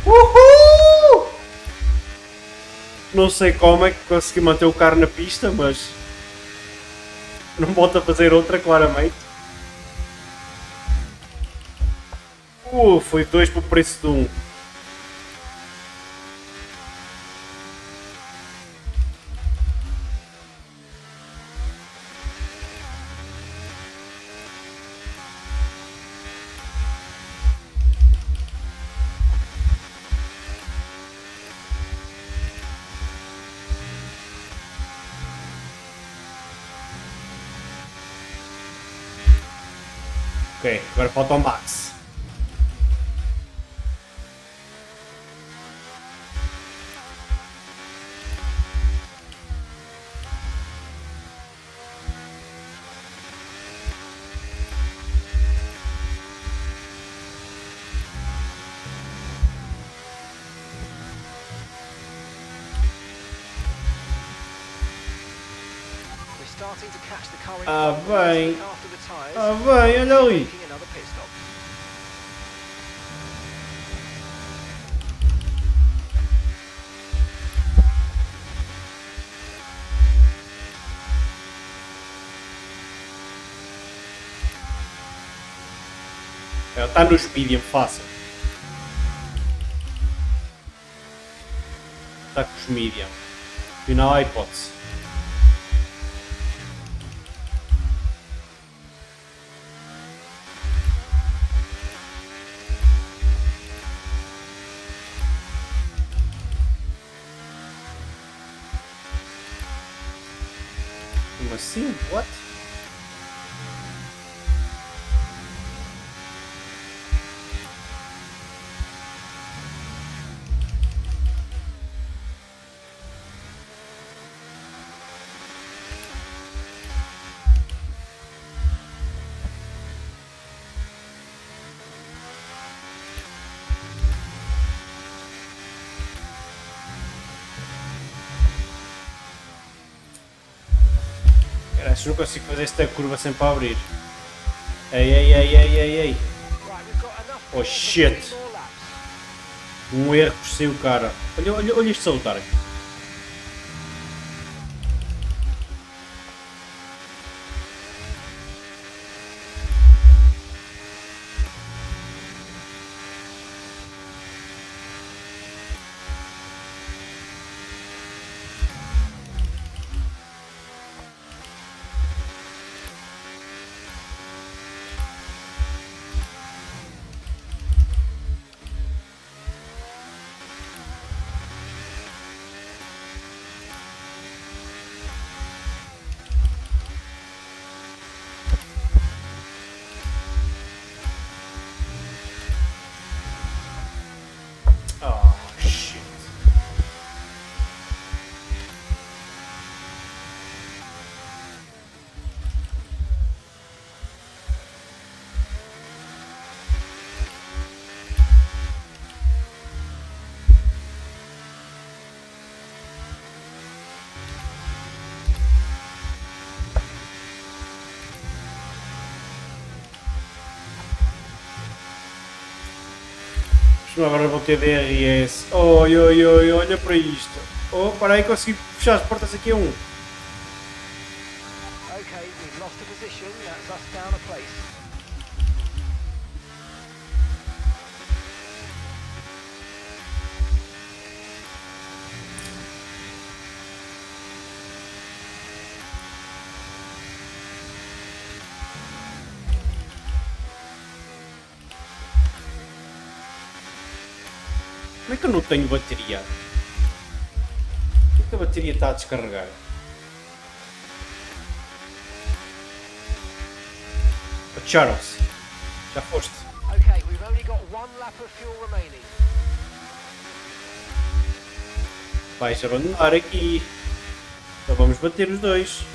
Uhul! Não sei como é que consegui manter o carro na pista, mas não volto a fazer outra, claramente. Foi 2 por preço de 1. Ok, agora falta o Max. We're starting to catch the car in Ah, front, bem. after the tyres. Ah, bem, olha ali. Making another pit stop. Está nos medium fácil. Está com os medium. Afinal há hipótese. Como assim? What? Acho que não consigo fazer esta curva sem para abrir. Ei, ei, ei, ei, ei, ei. Oh shit. Um erro por si o cara. Olha, olha, olha isto salutar. Senão agora vou ter DRS. Oi, oi, oi, olha para isto. Oh, para aí, consegui fechar as portas aqui a um. Okay, we've lost a position. That's us down a place. Como é que eu não tenho bateria? Por que a bateria está a descarregar? Oh, Charles, já foste. Okay, we've only got one lap of fuel remaining. Vais abandonar aqui. Então vamos bater os dois.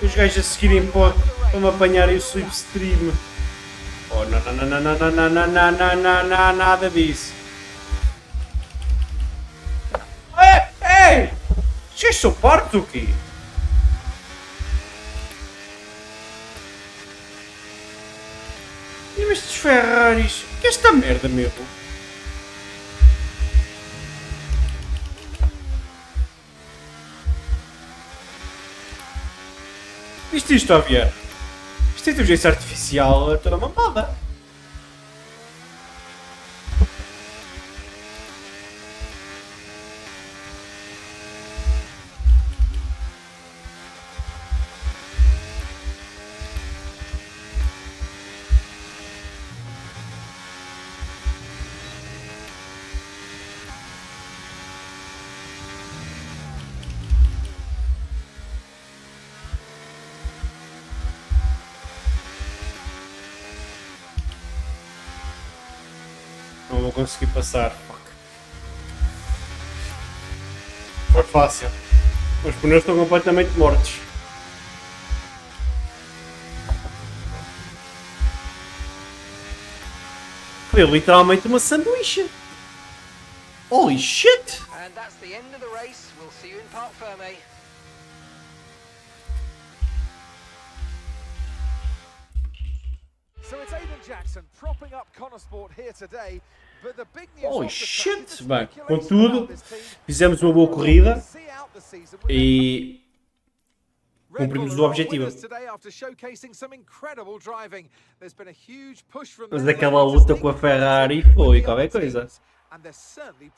Os gajos a seguirem para me apanharem o slipstream. Oh, não, não, não, não, não, não, não, não, não, não, não, nada disso. Ei! Os gajos são partos ou quê? E estes Ferraris? Que é esta merda, meu? Viste isto, Javier? Isto é inteligência artificial a toda mamada. Não vou conseguir passar. Fuck. Foi fácil. Os pneus estão completamente mortos. Foi literalmente uma sanduíche. Holy shit! And that's the end of the race. We'll see you in Parc Fermé. So it's Aidan Jackson propping up Connor Sport here today. But the big news Holy off the track shit! is the Bem, speculation contudo, about this team. fizemos uma boa corrida See out the season with e Red cumprimos Bull o are on objetivo. winners today after showcasing some incredible driving. There's been a huge push from Mas them aquela lately to luta take com a advantage Ferrari with foi the qualquer other coisa. teams. And they're certainly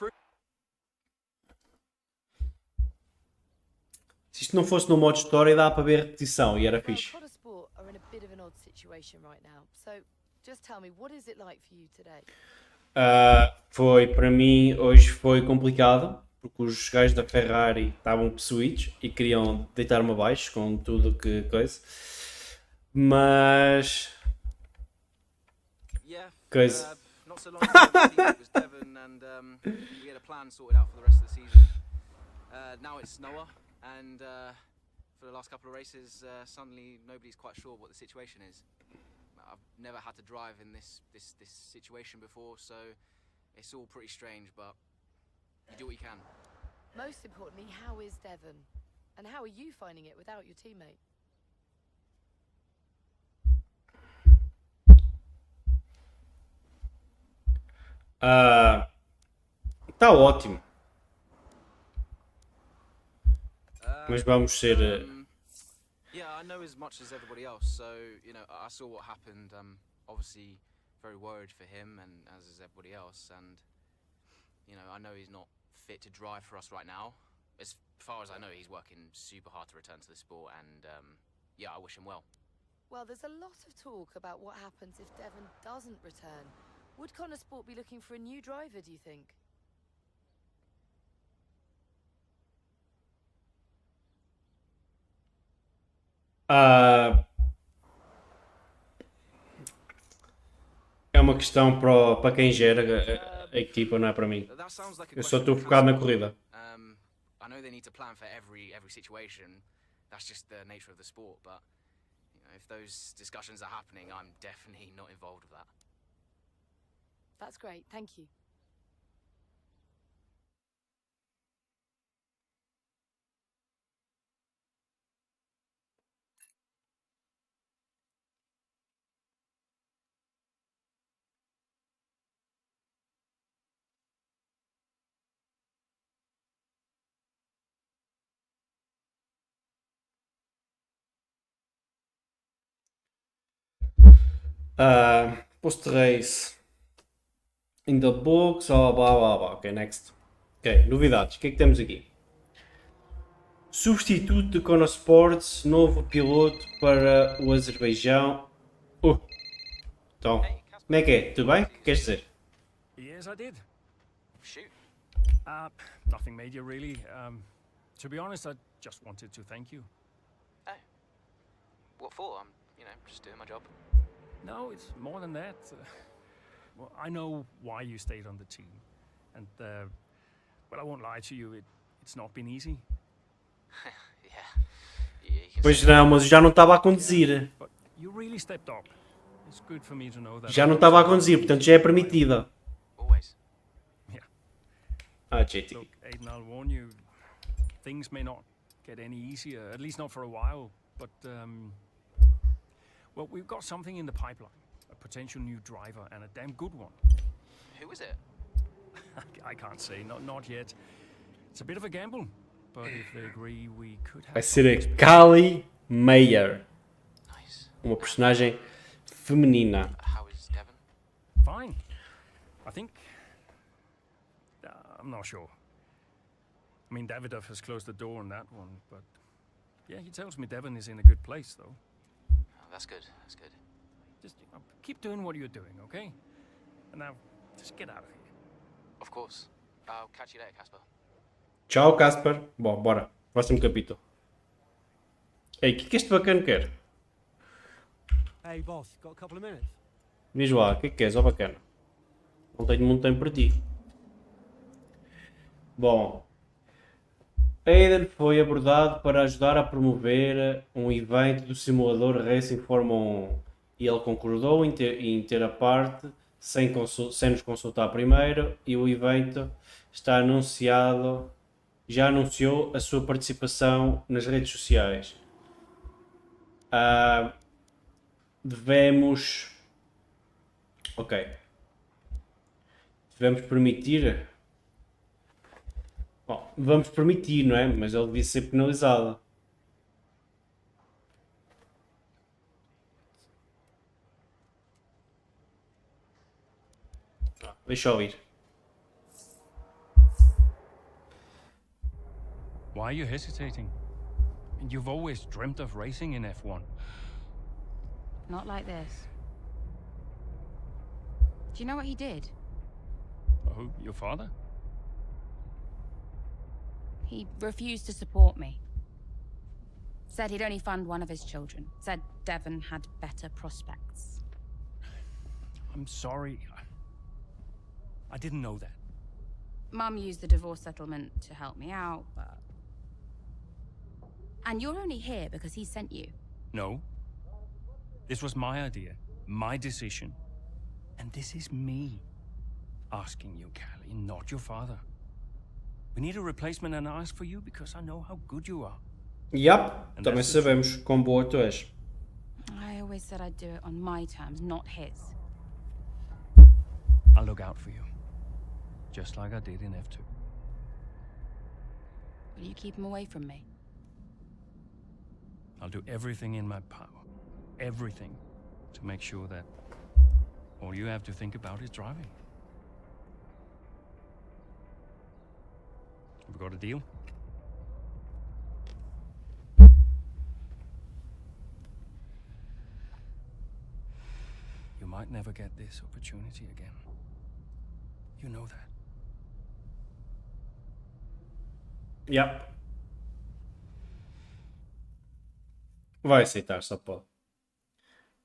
Se isto não fosse no modo história, dá para ver repetição e era fixe. Well, Sport are in a bit of an odd situation right now. So, just tell me, what is it like for you today? Foi, para mim, hoje foi complicado, porque os gajos da Ferrari estavam possuídos e queriam deitar-me abaixo com tudo que coisa. Mas... coisa. Not so long ago, it was Devon, and we had a plan sorted out for the rest of the season. Now it's Noah, and for the last couple of races, suddenly nobody's quite sure what the situation is. I've never had to drive in this situation before, so it's all pretty strange, but you do what you can. Most importantly, how is Devon? And how are you finding it without your teammate? Está ótimo. Mas vamos ser... Yeah, I know as much as everybody else, so, you know, I saw what happened. Obviously very worried for him, and as is everybody else, and, you know, I know he's not fit to drive for us right now. As far as I know, he's working super hard to return to the sport, and, yeah, I wish him well. Well, there's a lot of talk about what happens if Devon doesn't return. Would Connor Sport be looking for a new driver, do you think? É uma questão para quem gera a equipa, não é para mim. That sounds like a Eu só estou question for focado na Casper. corrida. I know they need to plan for every situation. That's just the nature of the sport. But you know, if those discussions are happening, I'm definitely not involved with that. That's great, thank you. Post race. In the books, blá blá blá. Ok, next. Ok, novidades. O que é que temos aqui? Substituto de Sports, novo piloto para o Azerbaijão. Então, como é que é? Tudo bem? O que queres dizer? Yes, I did. Shoot. Nothing major, really. To be honest, I just wanted to thank you. Oh. What for? I'm, just doing my job. No, it's more than that. Well, I know why you stayed on the team. And, well, I won't lie to you, it's not been easy. Pois não, mas já não estava a conduzir. But you really stepped up. It's good for me to know that. Já não estava a conduzir, portanto já é permitida. Always. Yeah. JT. Look, Aiden, I'll warn you, things may not get any easier, at least not for a while. But, well, we've got something in the pipeline. A potential new driver, and a damn good one. Who is it? I can't say, not yet. It's a bit of a gamble, but if they agree, we could have... Vai ser a Kali Meyer. Nice. Uma personagem feminina. How is Devon? Fine. I think... I'm not sure. I mean, Davidoff has closed the door on that one, but... Yeah, he tells me Devon is in a good place, though. Oh, that's good, that's good. Just keep doing what you're doing, okay? And now, just get out of here. Of course. I'll catch you later, Casper. Tchau, Casper. Bom, bora. Próximo capítulo. Ei, o que este bacana quer? Hey, boss, got a couple of minutes? Diz lá, o que é que queres, ó bacana? Não tenho muito tempo para ti. Bom, Aiden foi abordado para ajudar a promover um evento do simulador Racing Fórmula 1 e ele concordou em ter a parte sem nos consultar primeiro e o evento está anunciado, já anunciou a sua participação nas redes sociais. Devemos permitir. Bom, vamos permitir, não é? Mas ele devia ser penalizado. Deixa eu ir. Why are you hesitating? You've always dreamt of racing in F1. Not like this. Do you know what he did? Oh, your father? He refused to support me. Said he'd only fund one of his children. Said Devon had better prospects. I'm sorry. I didn't know that. Mum used the divorce settlement to help me out, but... And you're only here because he sent you. No. This was my idea, my decision. And this is me asking you, Callie, not your father. We need a replacement and I ask for you because I know how good you are. Yep, também sabemos quão boa tu és. I always said I'd do it on my terms, not his. I'll look out for you. Just like I did in F2. Will you keep him away from me? I'll do everything in my power. Everything. To make sure that all you have to think about is driving. Have we got a deal? You might never get this opportunity again. You know that. Yep. Vai aceitar, só pode.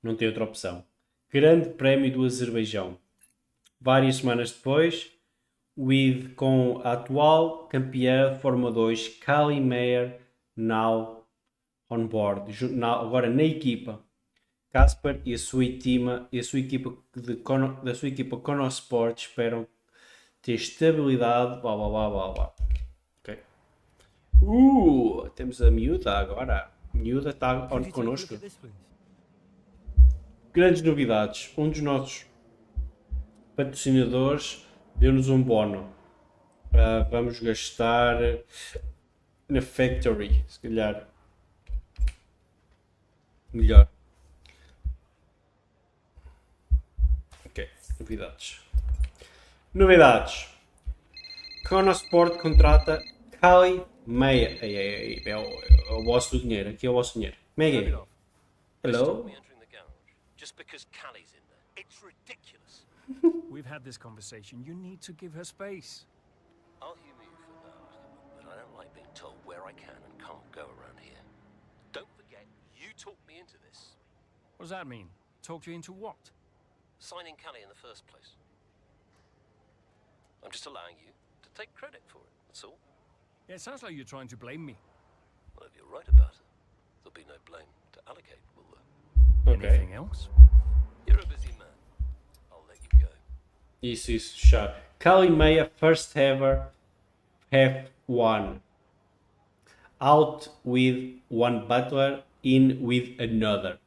Não tem outra opção. Grande Prémio do Azerbaijão. várias semanas depois, com a atual campeã de Fórmula 2, Kali Meyer, now on board, agora na equipa. Casper e a sua equipa da sua equipa Conosport esperam ter estabilidade, blá blá blá blá blá. Ok. Temos a miúda agora. A miúda está connosco. Grandes novidades. Um dos nossos patrocinadores deu-nos um bono. Vamos gastar na Factory, se calhar. Melhor. Ok, novidades. Conosport contrata Kali Meyer. É o vosso dinheiro. Aqui é o vosso dinheiro. Maggie. Hello? Just because Callie's in there. It's ridiculous. We've had this conversation. You need to give her space. I'll humor you for that, but I don't like being told where I can and can't go around here. Don't forget, you talked me into this. What does that mean? Talked you into what? Signing Callie in the first place. I'm just allowing you to take credit for it, that's all. Yeah, it sounds like you're trying to blame me. Well, if you're right about it, there'll be no blame to allocate, will there? Okay. Anything else? You're a busy man. I'll let you go. Isso, chato. Kali Meyer first ever F1. Out with one butler, in with another.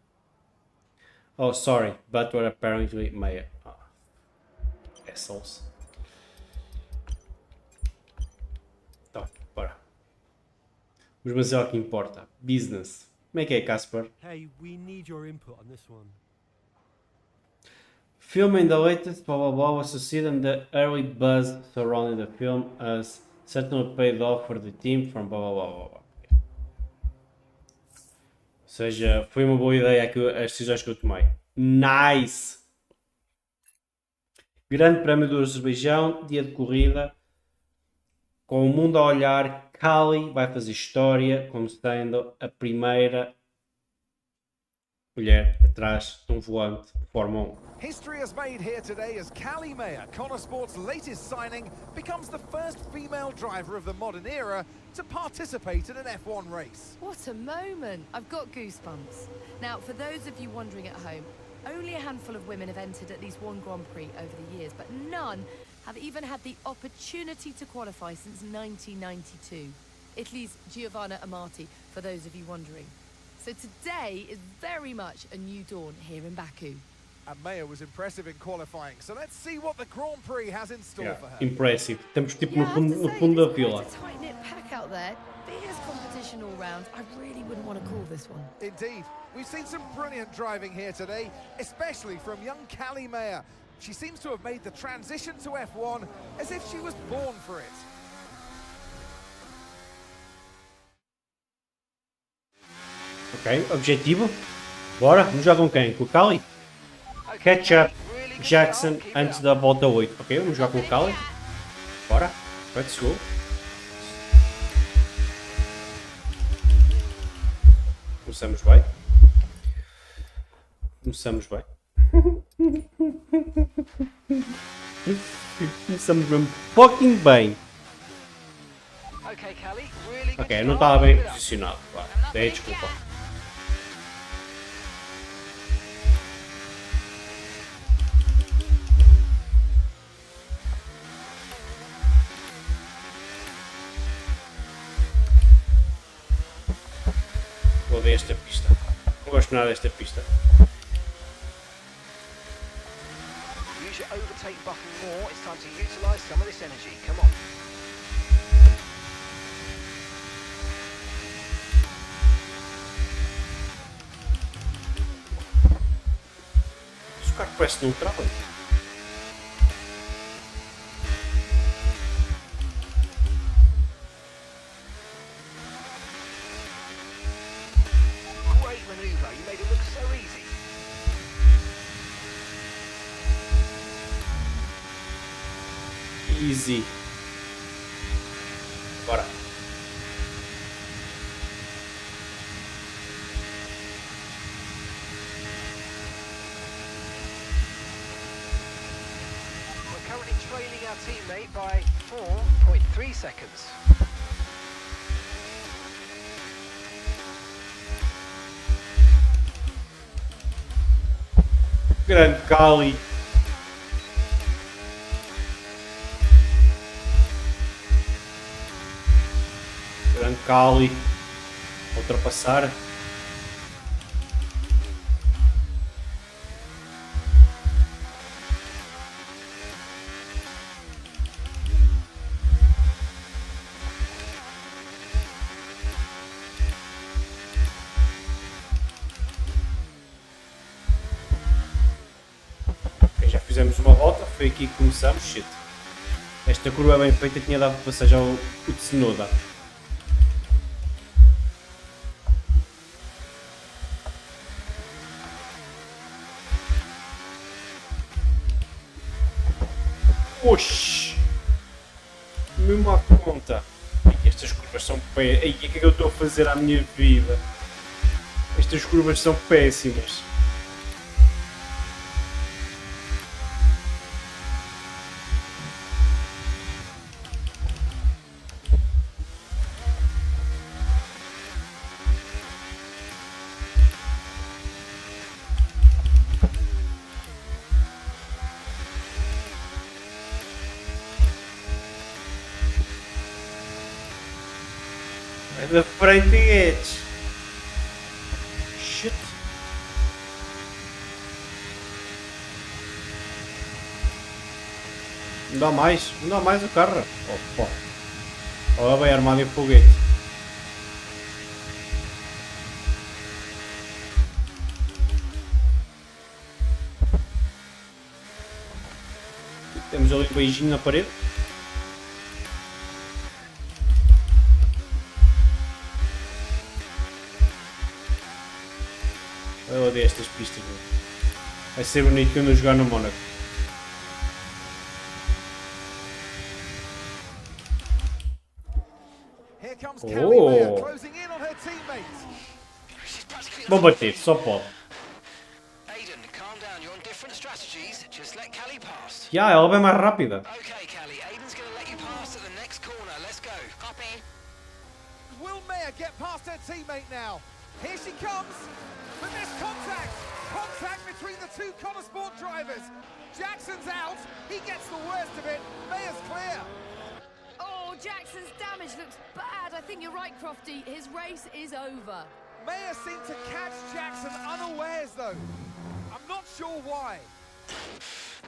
Oh, sorry, butler apparently Meyer. Assholes. Tá, bora. Vamos fazer o que importa. Business. Como é que é, Casper? Hey, we need your input on this one. Film in the latest blah blah blah was succeed and the early buzz surrounding the film has certainly paid off for the team from blah blah blah blah blah. Ou seja, foi uma boa ideia as decisões que eu tomei. Nice! Grande Prémio do Azerbaijão, dia de corrida. Com o mundo a olhar, Kali vai fazer história como sendo a primeira mulher atrás de um volante de Fórmula 1. History is made here today as Kali Meyer, Conosport's latest signing, becomes the first female driver of the modern era to participate in an F1 race. What a moment! I've got goosebumps. Now, for those of you wondering at home, only a handful of women have entered at least one Grand Prix over the years, but none have even had the opportunity to qualify since 1992. Italy's Giovanna Amati, for those of you wondering. So today is very much a new dawn here in Baku. And Meyer was impressive in qualifying, so let's see what the Grand Prix has in store for her. Impressive. Estamos tipo no fundo da fila. It's a tight-knit pack out there. Fierce competition all round. I really wouldn't want to call this one. Indeed. We've seen some brilliant driving here today, especially from young Kali Meyer. She seems to have made the transition to F1 as if she was born for it. Ok, objetivo. Bora, vamos jogar com quem? Com o Kali? Catch up Jackson antes da volta 8. Ok, vamos jogar com o Kali. Bora, let's go. Começamos bem. Começamos bem. Começamos mesmo fucking bem. Ok, não estava bem posicionado. Claro. Daí desculpa. Odeio esta pista. Não gosto nada desta pista. Use your overtake button more. It's time to utilize some of this energy. Come on. Esse carro parece neutral. Great maneuver. You made it look so easy. Easy. Bora. trailing our teammate by 4.3 seconds. Grande Cali. Grande Cali. Ultrapassar. Já fizemos uma volta, foi aqui que começamos. Shit. Esta curva é bem feita, tinha dado passagem ao Tsunoda. Oxi! Mesmo à conta. Estas curvas são péssimas. O que é que eu estou a fazer à minha vida? Estas curvas são péssimas. É da frente Edge. Shit. Não dá mais o carro. Opa. Olha bem armado em foguete. Temos ali um beijinho na parede. Eu odeio estas pistas. Vai ser bonito quando eu jogar no Mónaco. Oh! Vou bater, só pode. Já, ela vai mais rápida. Will Maya get past her teammate now? Here she comes, but there's contact between the two Connosport drivers. Jackson's out, he gets the worst of it, Maya's clear. Oh, Jackson's damage looks bad. I think you're right, Crofty. His race is over. Maya seemed to catch Jackson unawares, though. I'm not sure why.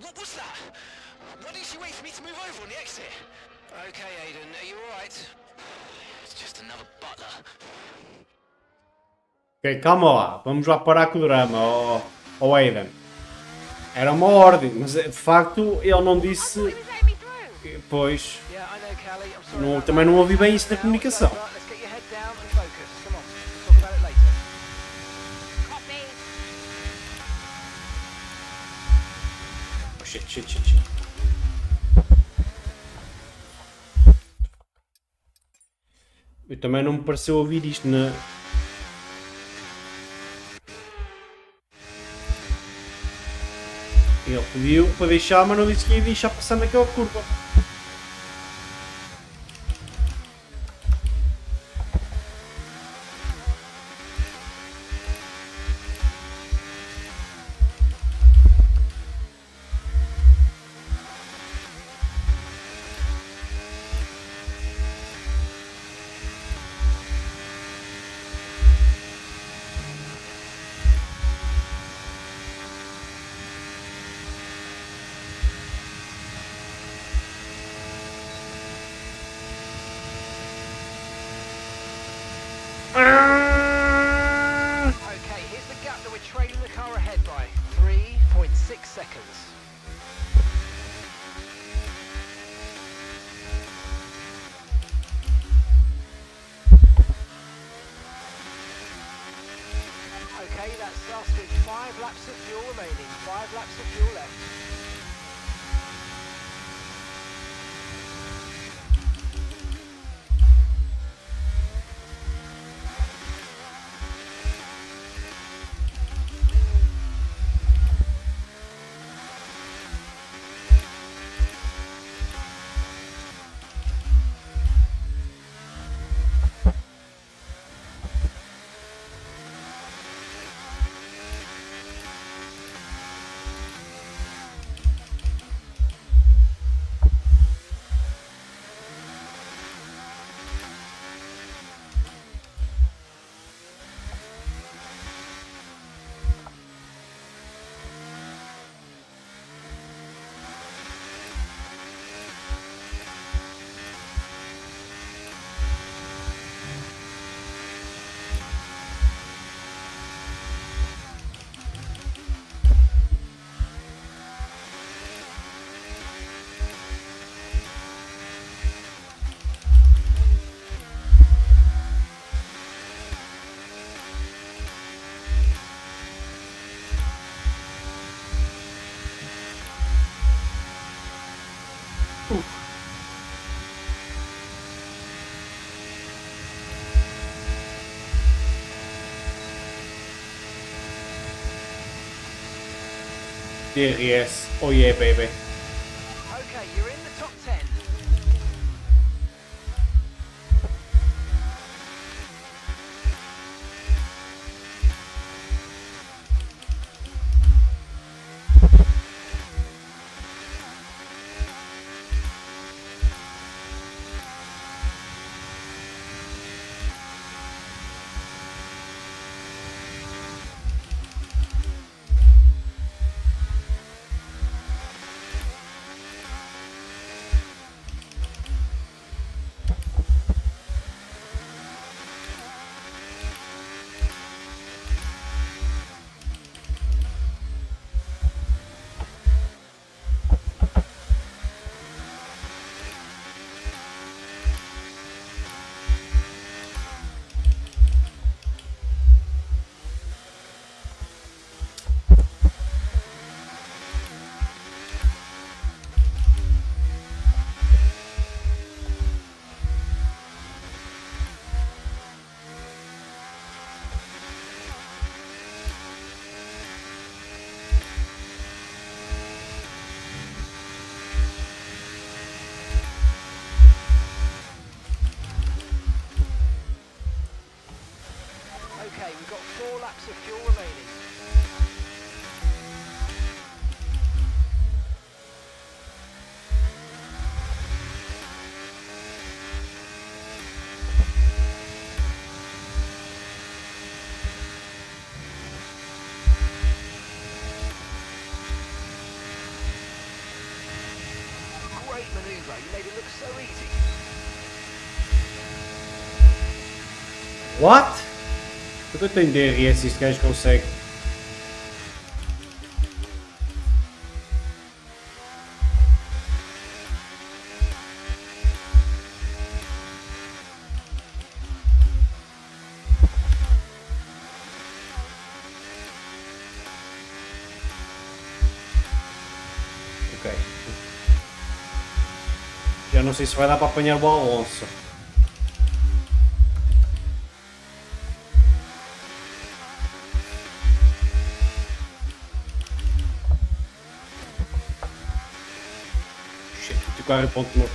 What was that? Why didn't she wait for me to move over on the exit? Okay, Aiden, are you alright? It's just another butler. Ok, calma lá. Vamos lá parar com o drama, oh Aiden. Era uma ordem, mas de facto ele não disse... Pois... Não, também não ouvi bem isso na comunicação. Oh, shit. Eu também não me pareceu ouvir isto na... Ele pediu para deixar, mas não disse que ia deixar passar naquela curva. Okay, here's the gap that we're trailing the car ahead by. 3.6 seconds. Okay, that's us with 5 laps of fuel remaining. 5 laps of fuel left. DRS. Oh yeah, baby. Okay, you're in the top 10. Okay, we've got 4 laps of fuel remaining. Great manoeuvre, you made it look so easy. What? Porque eu tenho DRS e este gajo consegue. Ok. Já não sei se vai dar para apanhar o Alonso. Carro ponto morto.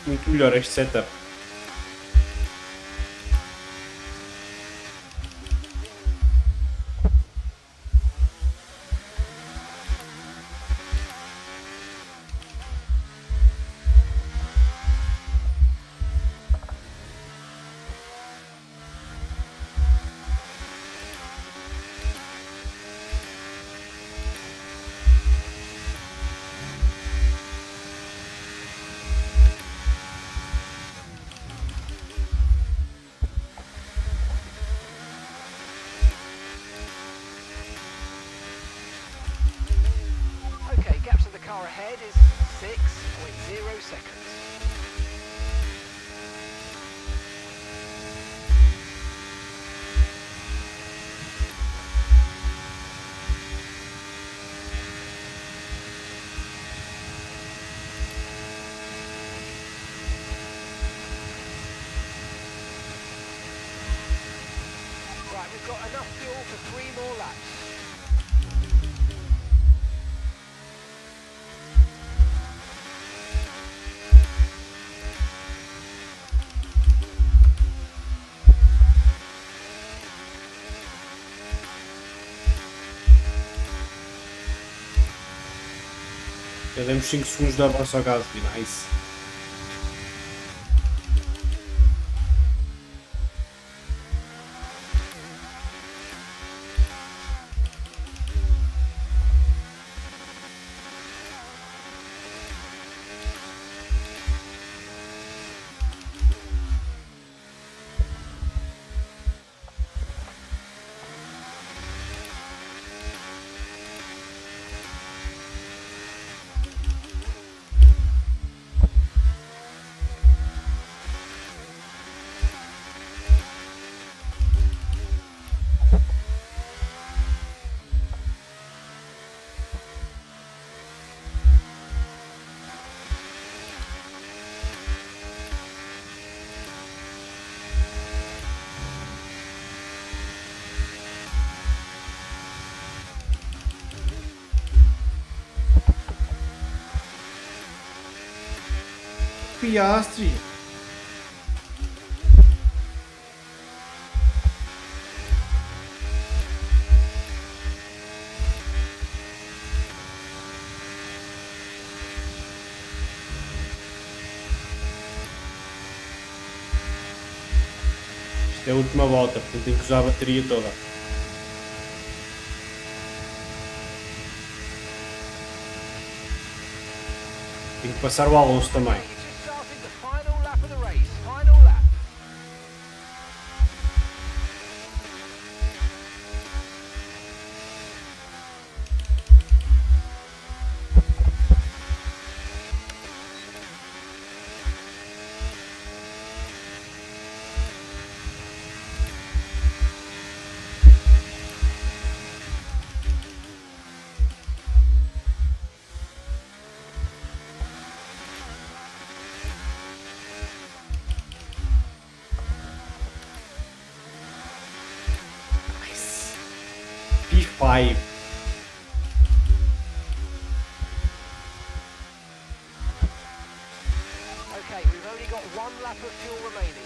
Muito melhor este setup. Okay, gap to the car ahead is 6.0 seconds. Right, we've got enough fuel for 3 more laps. Já demos 5 segundos de avanço ao Gasly, nice. Piastri. Isto é a última volta, portanto tenho que usar a bateria toda. Tenho que passar o Alonso também. P5. Okay, we've only got one lap of fuel remaining.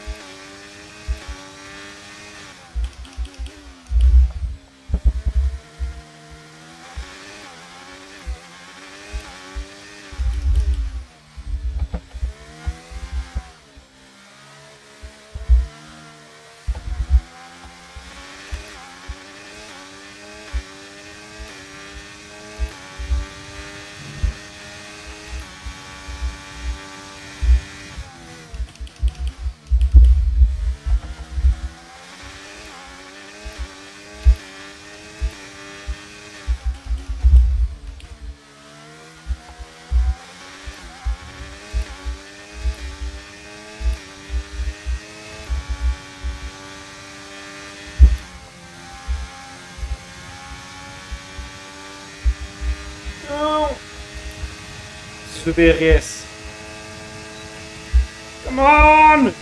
Não! DRS. Come on!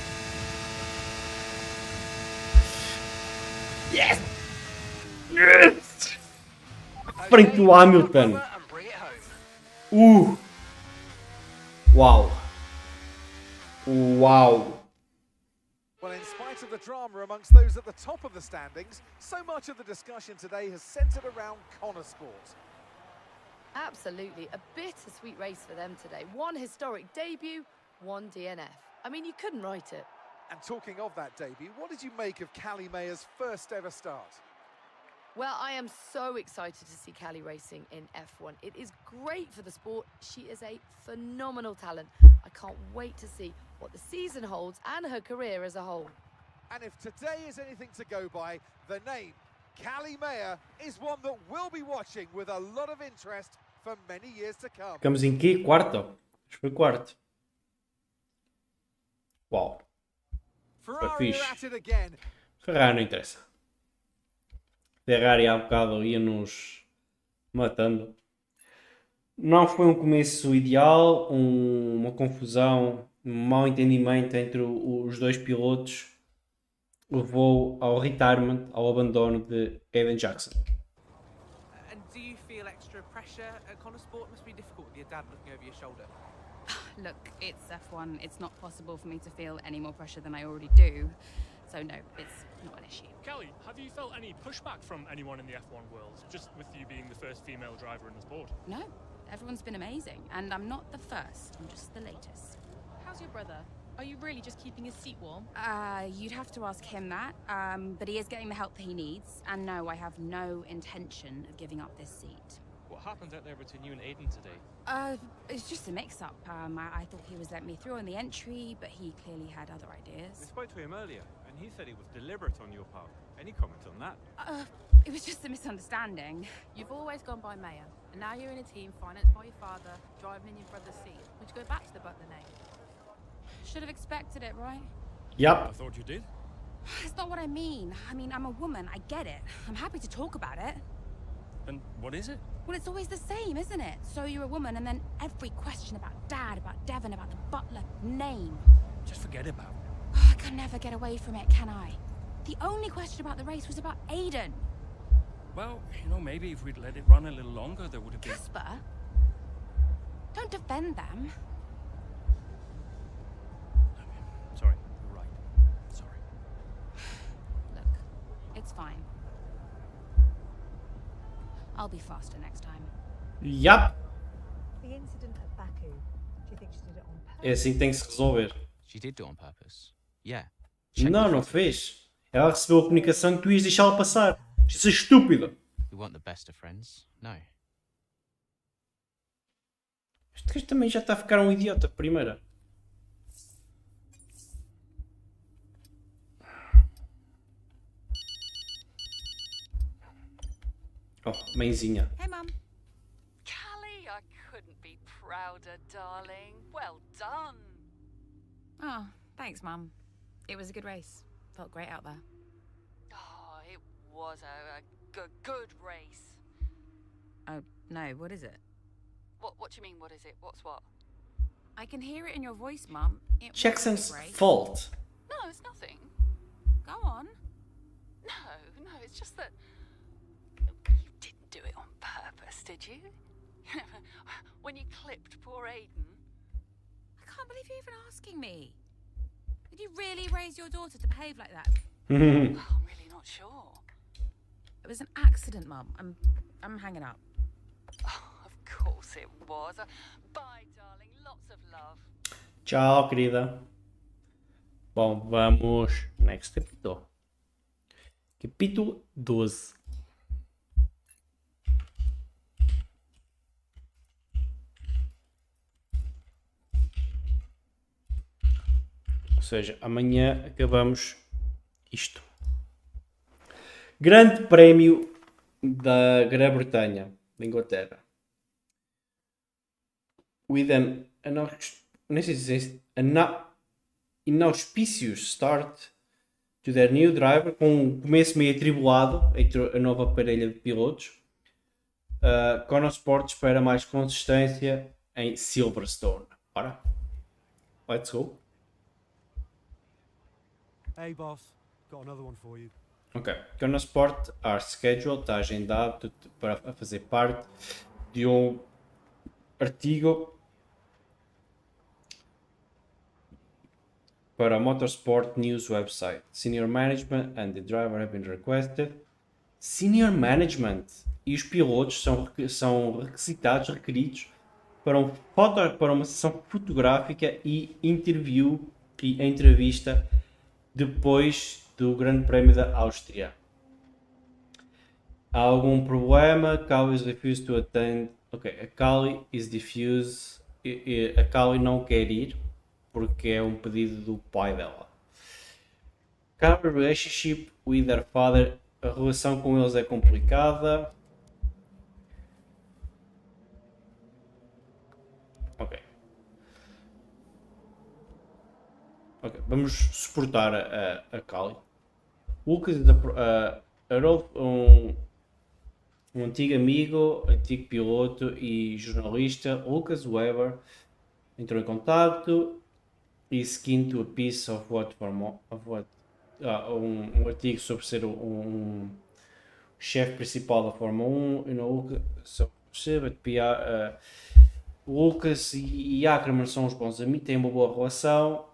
Yes! Yes! Frente do Hamilton. Wow. Wow. Well, in spite of the drama amongst those at the top of the standings, so much of the discussion today has centred around Connor Sport. Absolutely, a bittersweet race for them today. One historic debut, one DNF. I mean, you couldn't write it. And talking of that debut, what did you make of Callie Mayer's first ever start? Well, I am so excited to see Callie racing in F1. It is great for the sport. She is a phenomenal talent. I can't wait to see what the season holds and her career as a whole. And if today is anything to go by, the name Callie Mayer is one that we'll be watching with a lot of interest for many years to come. Ficamos em quê? Quarto? Acho que foi quarto. Uau. Foi fixe. Ferrari não interessa. Ferrari há bocado ia-nos matando. Não foi um começo ideal, uma confusão, um mau entendimento entre os dois pilotos levou ao retirement, ao abandono de Aiden Jackson. And do you feel extra pressure at Connor Sport? Must be difficult with your dad looking over your shoulder. Look, it's F1. It's not possible for me to feel any more pressure than I already do. So no, it's not an issue. Kelly, have you felt any pushback from anyone in the F1 world, just with you being the first female driver in the sport? No, everyone's been amazing, and I'm not the first, I'm just the latest. How's your brother? Are you really just keeping his seat warm? You'd have to ask him that, but he is getting the help that he needs, and no, I have no intention of giving up this seat. What happened out there between you and Aiden today? It's just a mix-up. I thought he was letting me through on the entry, but he clearly had other ideas. We spoke to him earlier, and he said it was deliberate on your part. Any comment on that? It was just a misunderstanding. You've always gone by Mayor, and now you're in a team financed by your father, driving in your brother's seat. Would you go back to the Butler name? Should have expected it, right? Yep. I thought you did. It's not what I mean. I'm a woman, I get it. I'm happy to talk about it. And what is it? Well, it's always the same, isn't it? So you're a woman, and then every question about Dad, about Devon, about the Butler name. Just forget about it. Oh, I can never get away from it, can I? The only question about the race was about Aiden. Well, you know, maybe if we'd let it run a little longer, there would have been... Casper? Don't defend them. fine. I'll be faster next time. Yup. The incident at Baku, do you think she did it on purpose? É assim que tem que se resolver. She did do it on purpose. Yeah. Não, não fez. Ela recebeu a comunicação que tu ias deixá-la passar. Isso é estúpido. We weren't the best of friends. No. Este gajo também já está a ficar um idiota, primeira. Oh, mãezinha. Hey, Mum. Callie, I couldn't be prouder, darling. Well done. Oh, thanks, Mum. It was a good race. Felt great out there. Oh, it was a good race. Oh, no, what is it? What do you mean, what is it? What's what? I can hear it in your voice, Mum. It was a Jackson's good race. fault. No, it's nothing. Go on. No, it's just that you didn't do it on purpose, did you? When you clipped poor Aiden. I can't believe you're even asking me. Did you really raise your daughter to behave like that? Well, I'm really not sure. It was an accident, Mum. I'm hanging up. Oh, of course it was. Bye, darling. Lots of love. Tchau, querida. Bom, vamos. Next capítulo. Capítulo 12. Ou seja, amanhã acabamos isto. Grande Prémio da Grã-Bretanha, da Inglaterra. With an inauspicious start to their new driver, com um começo meio atribulado entre a nova parelha de pilotos. Sport espera mais consistência em Silverstone. Ora, let's go. Hey, boss. Got another one for you. Ok, Sport are scheduled, está agendado para fazer parte de um artigo para a Motorsport News website. Senior management and the driver have been requested. Senior management e os pilotos são requeridos para uma sessão fotográfica e entrevista depois do Grande Prémio da Áustria. Há algum problema? Callie is refused to attend. Ok, a Callie is diffused. A Callie não quer ir porque é um pedido do pai dela. Callie relationship with her father. A relação com eles é complicada. Ok. Vamos suportar a Callie. Lucas era um antigo amigo, antigo piloto e jornalista. Lucas Weber entrou em contato e keen to a piece of um artigo sobre ser um chefe principal da Fórmula 1. Lucas e Ackerman são os bons amigos, têm uma boa relação,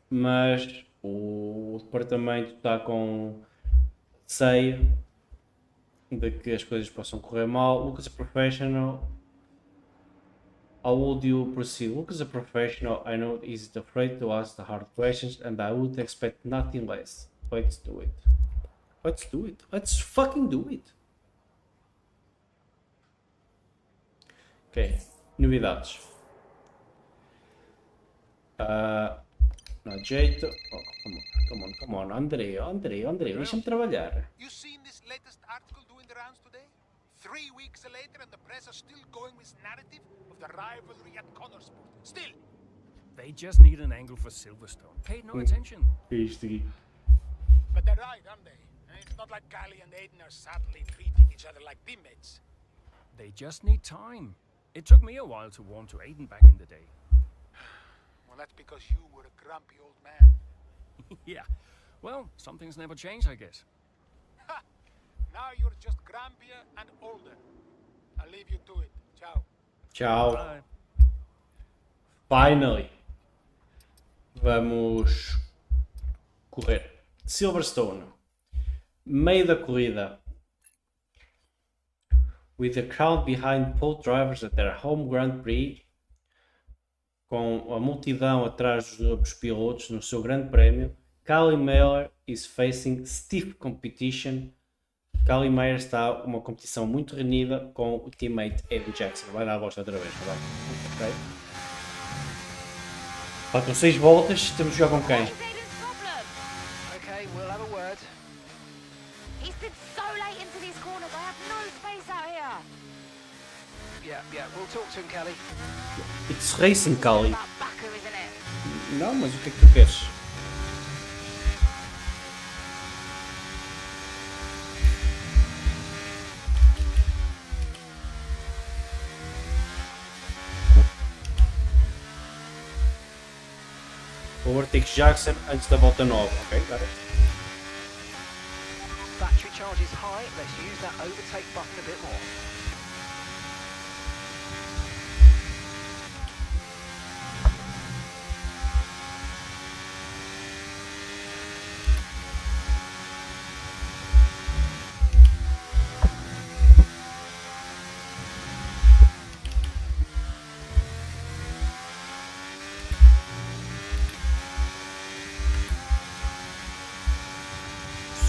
mas o departamento está com receio de que as coisas possam correr mal. Lucas é professional. How would you proceed? Lucas a professional. I know he is afraid to ask the hard questions and I would expect nothing less. Let's do it. Let's do it. Let's fucking do it. Ok. Novidades. Não há jeito. Oh, come on. André, deixa-me trabalhar. You seen this latest article doing the rounds today? 3 weeks later and the press are still going with narrative of the rivalry at Sport. Still! They just need an angle for Silverstone. Pay no attention. But they're right, aren't they? It's not like Callie and Aiden are sadly treating each other like teammates. They just need time. It took me a while to warm to Aiden back in the day. Well, that's because you were a grumpy old man. Yeah. Well, some things never change, I guess. Ha! Now you're just grumpier and older. I'll leave you to it. Ciao. Ciao. Bye. Finally. Vamos correr. Silverstone. Meio da corrida. With the crowd behind both drivers at their home Grand Prix, com a multidão atrás dos pilotos no seu grande prémio, Kali Miller is facing stiff competition. Kali Miller está uma competição muito renhida com o teammate Eddie Jackson. Vai dar a volta outra vez, vai. Ok. Faltam 6 voltas, temos de jogar com quem? Okay, we'll have a word. He's been so late into these corners. I have no space out here. Yeah, we'll talk to him, Kelly. It's racing, Kali. Baku, isn't it? Não, mas o que é que tu queres? Overtake Jackson antes da volta 9, ok? Got it. Battery charge is high. Let's use that overtake button a bit more.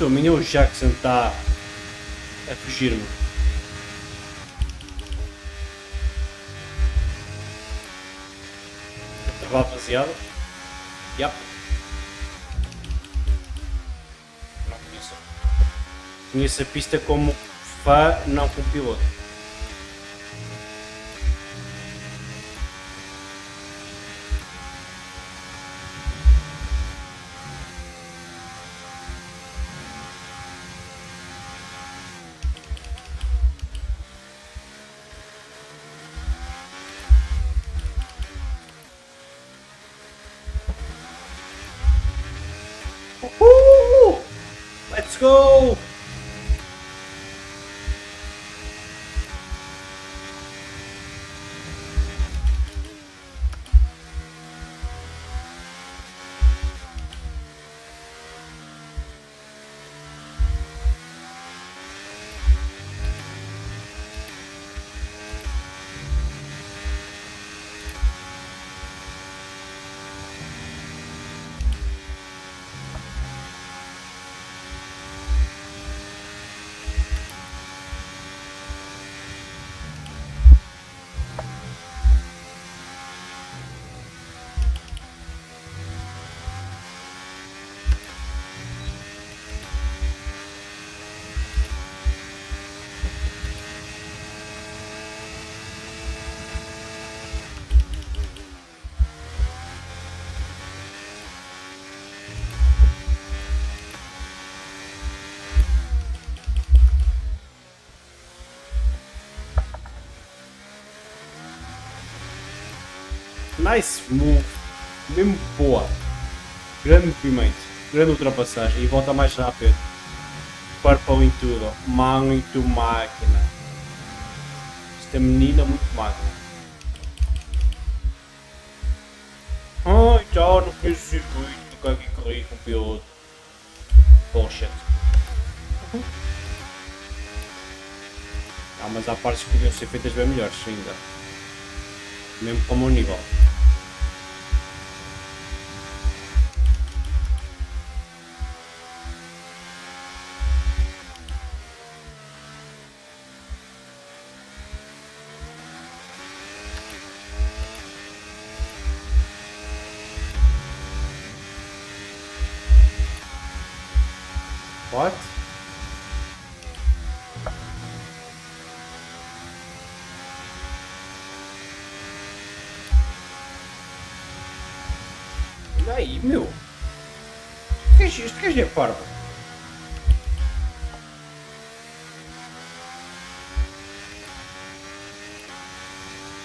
O menino Jackson está a fugir-me. Travar baseado. Yep. Não conheço. Conheço a pista como fã, não como piloto. Let's go! Nice move, mesmo boa, grande movimento, grande ultrapassagem e volta mais rápido. Purple em tudo, muito máquina. Esta menina muito máquina. Ai, tchau, não conheço o circuito, nunca aqui corri com o piloto. Bullshit. Ah, mas há partes que podiam ser feitas bem melhores ainda. Mesmo para o meu nível. What? Olha aí, meu. O que é isto? O que é parvo?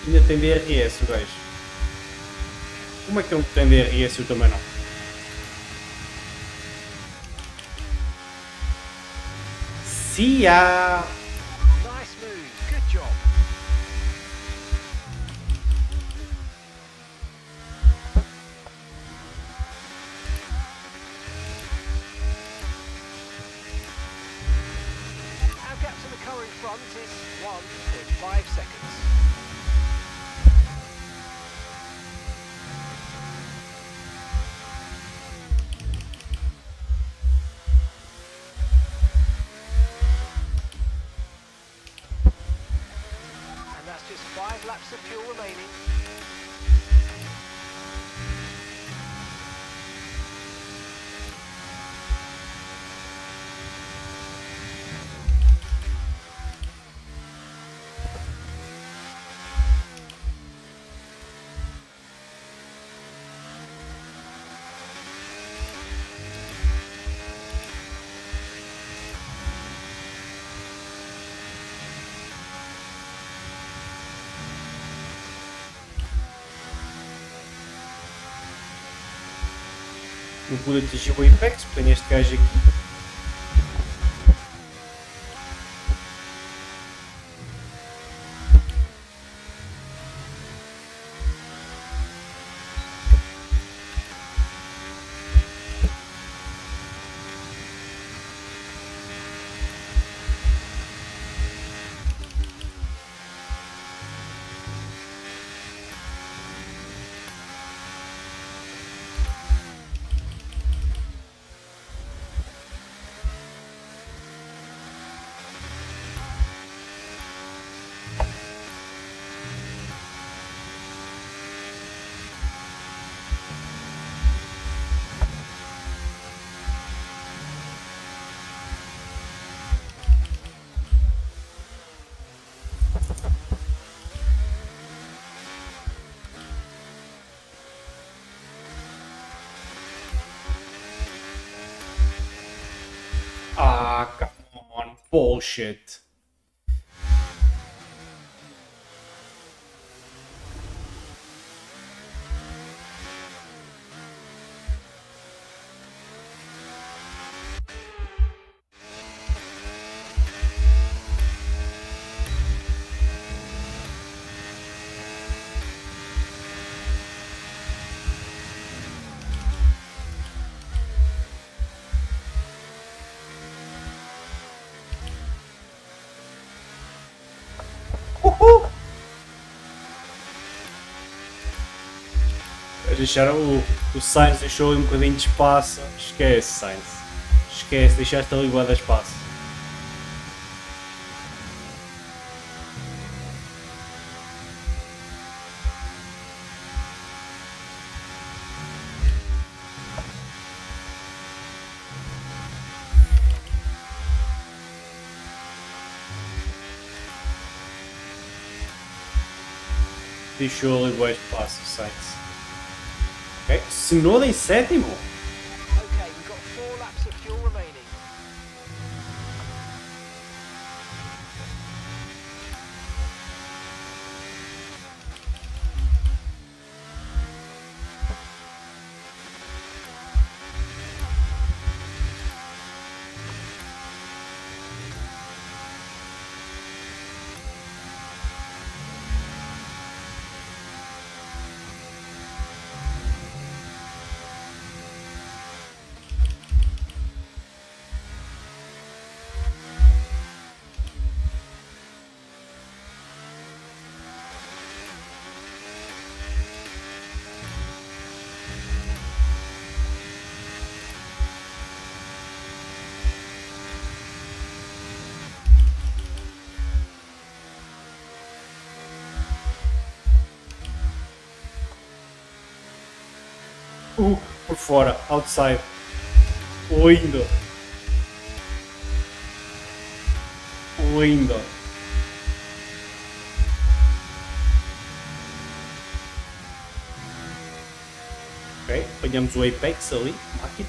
Ainda tem DRS o gajo. Como é que ele tem DRS e eu também não? See ya! Nice move. Good job. Apprentice 1.5 seconds. And that's just 5 laps of fuel remaining. Não pude atingir o Apex, porque tenho este gajo aqui. Ah, come on, bullshit. Deixaram o Sainz, deixou ali um bocadinho de espaço. Esquece, Sainz. Esquece, deixaste ali bué de espaço. Deixou ali bué de espaço, Sainz. Ok, Tsunoda em sétimo. Okay, we've got 4 laps of fuel remaining. Por fora, outside. Lindo. Lindo. Ok, apanhamos o Apex ali, máquina.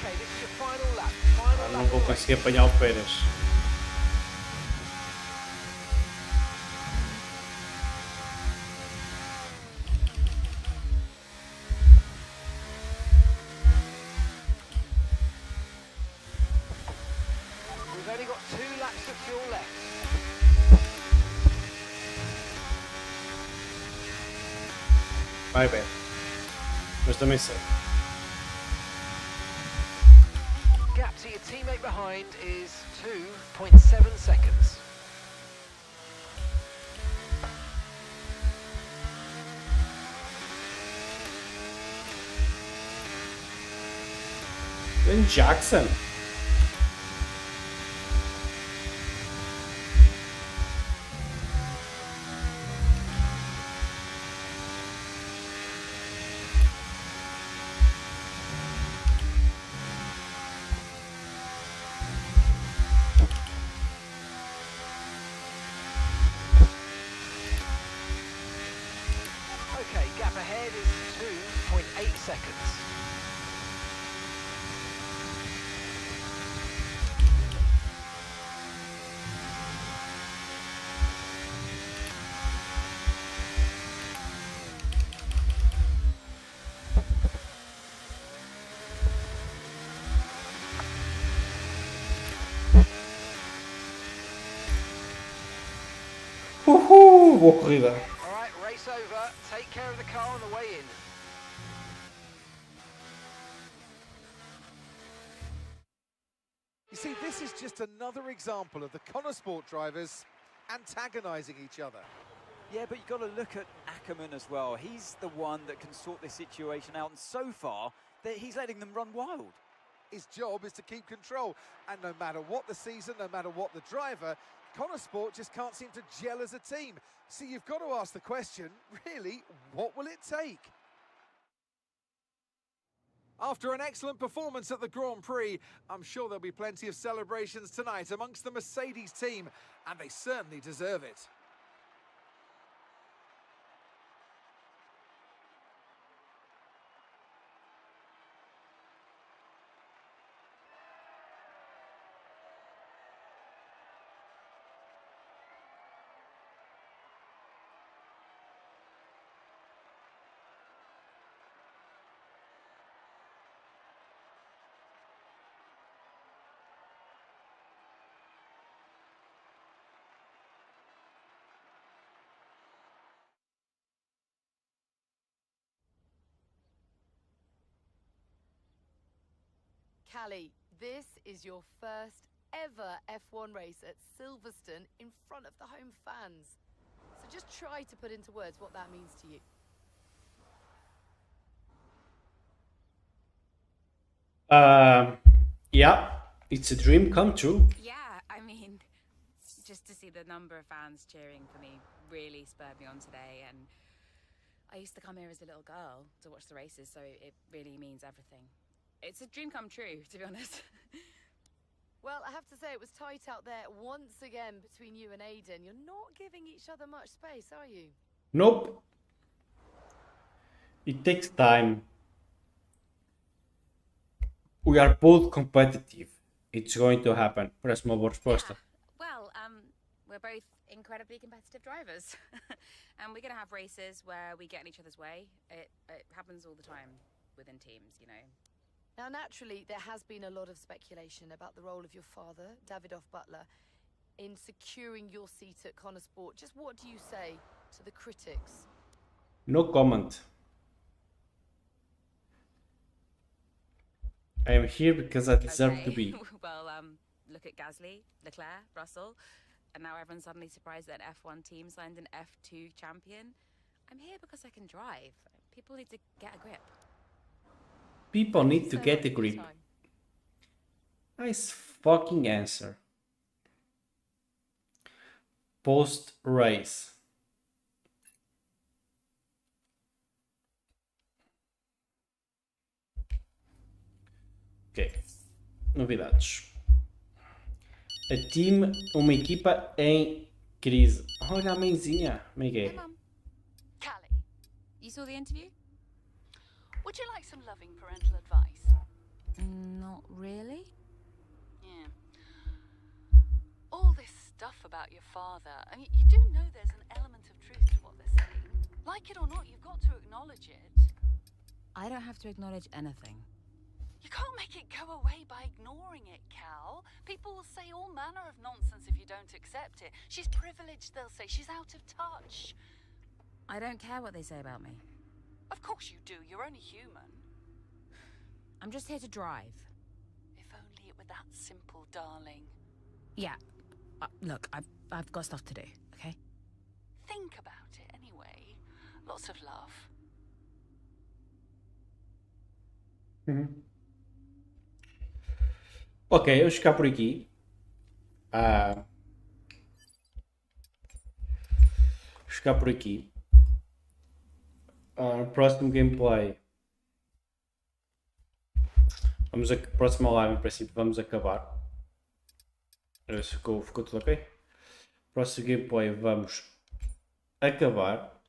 Okay, this is your final lap. Não vou conseguir apanhar o Pérez. We've only got 2 laps of fuel left. Vai bem. Mas também sei. Gap to your teammate behind is 2.7 seconds. Ben Jackson. Okay, gap ahead is 2.8 seconds. Boa corrida. All right, race over. Take care of the car on the way in. You see, this is just another example of the Connor Sport drivers antagonising each other. Yeah, but you've got to look at Ackerman as well. He's the one that can sort this situation out, and so far, he's letting them run wild. His job is to keep control, and no matter what the season, no matter what the driver, Connor Sport just can't seem to gel as a team. So you've got to ask the question, really, what will it take? After an excellent performance at the Grand Prix, I'm sure there'll be plenty of celebrations tonight amongst the Mercedes team, and they certainly deserve it. Callie, this is your first ever F1 race at Silverstone in front of the home fans. So just try to put into words what that means to you. Yeah, it's a dream come true. Yeah, I mean, just to see the number of fans cheering for me really spurred me on today, and I used to come here as a little girl to watch the races, so it really means everything. It's a dream come true, to be honest. Well, I have to say it was tight out there once again between you and Aiden. You're not giving each other much space, are you? Nope. It takes time. We are both competitive. It's going to happen. Parece uma boa resposta. Well, we're both incredibly competitive drivers. And we're going to have races where we get in each other's way. It happens all the time within teams, you know. Now, naturally, there has been a lot of speculation about the role of your father, Davidoff Butler, in securing your seat at Connor Sport. Just what do you say to the critics? No comment. I am here because I deserve to be. Well, look at Gasly, Leclerc, Russell, and now everyone's suddenly surprised that an F1 team signed an F2 champion. I'm here because I can drive. People need to get a grip. People need to get a grip. Nice fucking answer. Post-race. Ok. Novidades. A team, uma equipa em crise. Olha a mãezinha. Miguel. Hey, Mum. Callie, You saw the interview? would you like some loving parental advice? Not really. Yeah. All this stuff about your father, I mean, you do know there's an element of truth to what they're saying. Like it or not, you've got to acknowledge it. I don't have to acknowledge anything. You can't make it go away by ignoring it, Cal. People will say all manner of nonsense if you don't accept it. She's privileged, they'll say. She's out of touch. I don't care what they say about me. Of course you do. You're only human. I'm just here to drive. If only it were that simple, darling. Yeah. Look, I've got stuff to do, okay? Think about it anyway. Lots of love. Ok, vamos ficar por aqui. Vamos ficar por aqui. Próximo gameplay. Próxima live, em princípio, vamos acabar. Ficou tudo ok? Próximo gameplay vamos acabar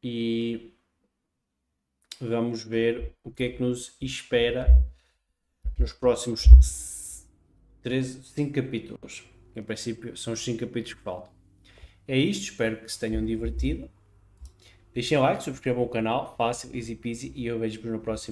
e vamos ver o que é que nos espera nos próximos 5 capítulos. Em princípio são os 5 capítulos que faltam. É isto, espero que se tenham divertido. Deixem like, subscrevam o canal, fácil, easy peasy, e eu vejo-vos no próximo.